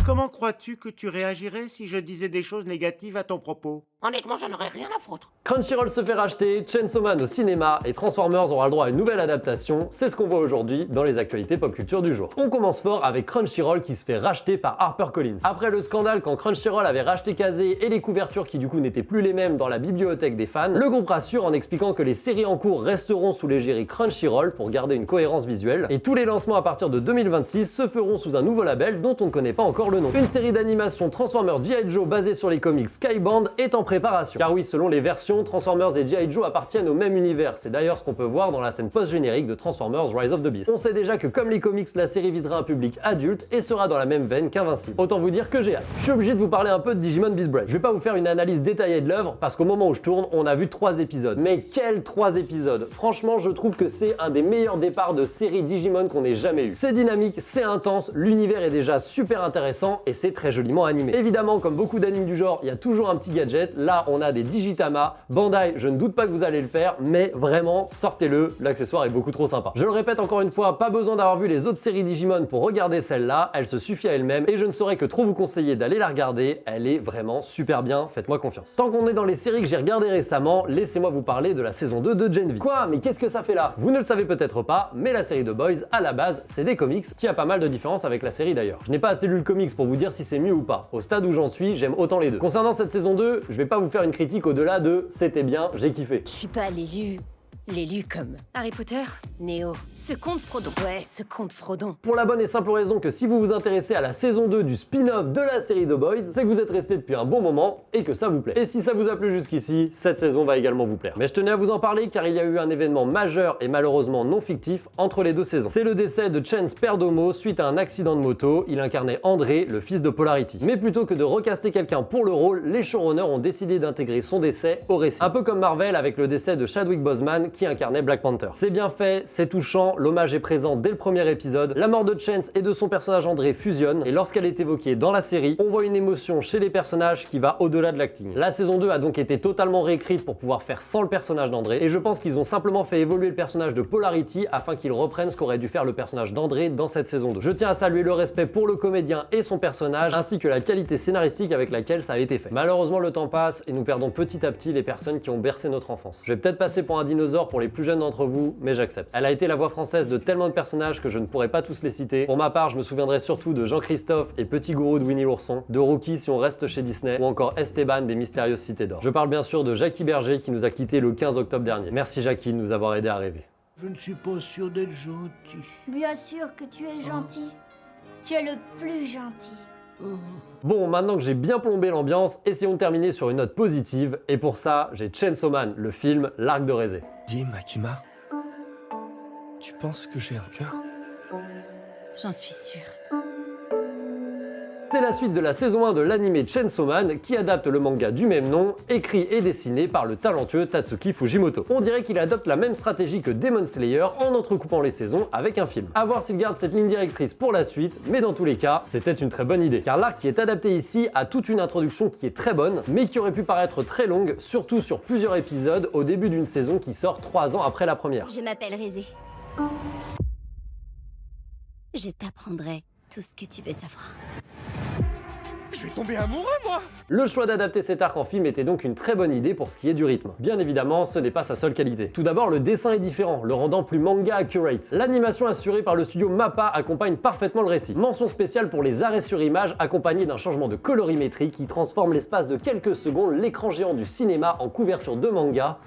Comment crois-tu que tu réagirais si je disais des choses négatives à ton propos? Honnêtement, j'en aurais rien à foutre. Crunchyroll se fait racheter, Chainsaw Man au cinéma et Transformers aura le droit à une nouvelle adaptation. C'est ce qu'on voit aujourd'hui dans les actualités pop culture du jour. On commence fort avec Crunchyroll qui se fait racheter par HarperCollins. Après le scandale quand Crunchyroll avait racheté Kazé et les couvertures qui du coup n'étaient plus les mêmes dans la bibliothèque des fans, le groupe rassure en expliquant que les séries en cours resteront sous l'égérie Crunchyroll pour garder une cohérence visuelle et tous les lancements à partir de 2026 se feront sous un nouveau label dont on ne connaît pas encore le nom. Une série d'animation Transformers G.I. Joe basée sur les comics Skybound est en préparation. Car oui, selon les versions, Transformers et G.I. Joe appartiennent au même univers. C'est d'ailleurs ce qu'on peut voir dans la scène post-générique de Transformers Rise of the Beast. On sait déjà que comme les comics, la série visera un public adulte et sera dans la même veine qu'Invincible. Autant vous dire que j'ai hâte. Je suis obligé de vous parler un peu de Digimon Beat Break. Je vais pas vous faire une analyse détaillée de l'œuvre parce qu'au moment où je tourne, on a vu 3 épisodes. Mais quels 3 épisodes! Franchement, je trouve que c'est un des meilleurs départs de série Digimon qu'on ait jamais eu. C'est dynamique, c'est intense, l'univers est déjà super intéressant et c'est très joliment animé. Évidemment, comme beaucoup d'animes du genre, il y a toujours un petit gadget. Là, on a des Digitama. Bandai, je ne doute pas que vous allez le faire, mais vraiment, sortez-le, l'accessoire est beaucoup trop sympa. Je le répète encore une fois, pas besoin d'avoir vu les autres séries Digimon pour regarder celle-là, elle se suffit à elle-même et je ne saurais que trop vous conseiller d'aller la regarder, elle est vraiment super bien, faites-moi confiance. Tant qu'on est dans les séries que j'ai regardées récemment, laissez-moi vous parler de la saison 2 de Gen V. Quoi? Mais qu'est-ce que ça fait là? Vous ne le savez peut-être pas, mais la série The Boys, à la base, c'est des comics, qui a pas mal de différences avec la série d'ailleurs. Je n'ai pas assez lu le comics pour vous dire si c'est mieux ou pas. Au stade où j'en suis, j'aime autant les deux. Concernant cette saison 2, je vais pas vous faire une critique au-delà de c'était bien, j'ai kiffé. Je suis pas l'élu comme Harry Potter, Néo, ce comte Frodon. Ouais, ce comte Frodon. Pour la bonne et simple raison que si vous vous intéressez à la saison 2 du spin-off de la série The Boys, c'est que vous êtes resté depuis un bon moment et que ça vous plaît. Et si ça vous a plu jusqu'ici, cette saison va également vous plaire. Mais je tenais à vous en parler car il y a eu un événement majeur et malheureusement non fictif entre les deux saisons. C'est le décès de Chance Perdomo suite à un accident de moto. Il incarnait André, le fils de Polarity. Mais plutôt que de recaster quelqu'un pour le rôle, les showrunners ont décidé d'intégrer son décès au récit. Un peu comme Marvel avec le décès de Chadwick Boseman qui incarnait Black Panther. C'est bien fait, c'est touchant, l'hommage est présent dès le premier épisode. La mort de Chance et de son personnage André fusionne et lorsqu'elle est évoquée dans la série, on voit une émotion chez les personnages qui va au-delà de l'acting. La saison 2 a donc été totalement réécrite pour pouvoir faire sans le personnage d'André et je pense qu'ils ont simplement fait évoluer le personnage de Polarity afin qu'il reprenne ce qu'aurait dû faire le personnage d'André dans cette saison 2. Je tiens à saluer le respect pour le comédien et son personnage ainsi que la qualité scénaristique avec laquelle ça a été fait. Malheureusement le temps passe et nous perdons petit à petit les personnes qui ont bercé notre enfance. Je vais peut-être passer pour un dinosaure encore pour les plus jeunes d'entre vous, mais j'accepte. Elle a été la voix française de tellement de personnages que je ne pourrais pas tous les citer. Pour ma part, je me souviendrai surtout de Jean-Christophe et Petit Gourou de Winnie l'ourson, de Rookie si on reste chez Disney, ou encore Esteban des Mystérieuses Cités d'Or. Je parle bien sûr de Jackie Berger qui nous a quittés le 15 octobre dernier. Merci Jackie de nous avoir aidés à rêver. Je ne suis pas sûr d'être gentil. Bien sûr que tu es gentil. Tu es le plus gentil. Bon, maintenant que j'ai bien plombé l'ambiance, essayons de terminer sur une note positive, et pour ça, j'ai Chainsaw Man, le film L'Arc de Rézé. Dis, Makima, tu penses que j'ai un cœur? J'en suis sûre. C'est la suite de la saison 1 de l'anime Chainsaw Man qui adapte le manga du même nom, écrit et dessiné par le talentueux Tatsuki Fujimoto. On dirait qu'il adopte la même stratégie que Demon Slayer en entrecoupant les saisons avec un film. A voir s'il garde cette ligne directrice pour la suite, mais dans tous les cas, c'était une très bonne idée. Car l'arc qui est adapté ici a toute une introduction qui est très bonne, mais qui aurait pu paraître très longue, surtout sur plusieurs épisodes au début d'une saison qui sort 3 ans après la première. Je m'appelle Rézé. Je t'apprendrai tout ce que tu veux savoir. Je vais tomber amoureux, moi! Le choix d'adapter cet arc en film était donc une très bonne idée pour ce qui est du rythme. Bien évidemment, ce n'est pas sa seule qualité. Tout d'abord, le dessin est différent, le rendant plus manga accurate. L'animation assurée par le studio MAPPA accompagne parfaitement le récit. Mention spéciale pour les arrêts sur image accompagnés d'un changement de colorimétrie qui transforme l'espace de quelques secondes l'écran géant du cinéma en couverture de manga.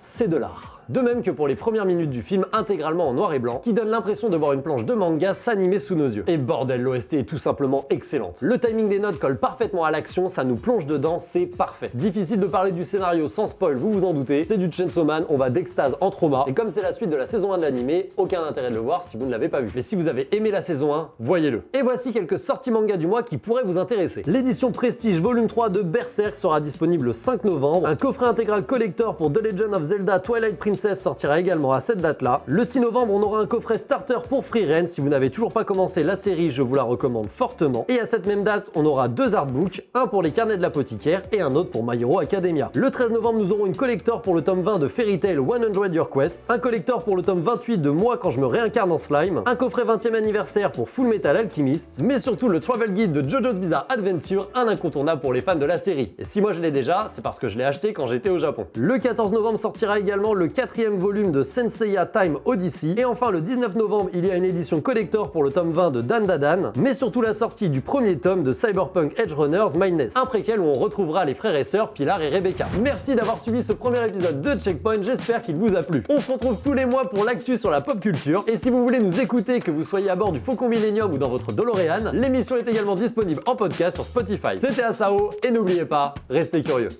C'est de l'art. De même que pour les premières minutes du film intégralement en noir et blanc, qui donne l'impression de voir une planche de manga s'animer sous nos yeux. Et bordel, l'OST est tout simplement excellente. Le timing des notes colle parfaitement à l'action, ça nous plonge dedans, c'est parfait. Difficile de parler du scénario sans spoil, vous vous en doutez, c'est du Chainsaw Man, on va d'extase en trauma, et comme c'est la suite de la saison 1 de l'anime, aucun intérêt de le voir si vous ne l'avez pas vu. Mais si vous avez aimé la saison 1, voyez-le. Et voici quelques sorties manga du mois qui pourraient vous intéresser. L'édition Prestige volume 3 de Berserk sera disponible le 5 novembre, un coffret intégral collector pour The Legend of Zelda Twilight Princess sortira également à cette date-là. Le 6 novembre, on aura un coffret starter pour Frieren. Si vous n'avez toujours pas commencé la série, je vous la recommande fortement. Et à cette même date, on aura 2 artbooks, un pour les carnets de l'apothicaire et un autre pour My Hero Academia. Le 13 novembre, nous aurons une collector pour le tome 20 de Fairy Tail 100 Your Quest, un collector pour le tome 28 de Moi quand je me réincarne en slime, un coffret 20e anniversaire pour Full Metal Alchemist, mais surtout le travel guide de JoJo's Bizarre Adventure, un incontournable pour les fans de la série. Et si moi je l'ai déjà, c'est parce que je l'ai acheté quand j'étais au Japon. Le 14 novembre sortira également le 4e volume de Senseiya Time Odyssey. Et enfin le 19 novembre, il y a une édition collector pour le tome 20 de Dan Dadan, mais surtout la sortie du premier tome de Cyberpunk Edge Runners Mindness, un préquel où on retrouvera les frères et sœurs Pilar et Rebecca. Merci d'avoir suivi ce premier épisode de Checkpoint, j'espère qu'il vous a plu. On se retrouve tous les mois pour l'actu sur la pop culture, et si vous voulez nous écouter, que vous soyez à bord du Faucon Millenium ou dans votre DeLorean, l'émission est également disponible en podcast sur Spotify. C'était Asao, et n'oubliez pas, restez curieux.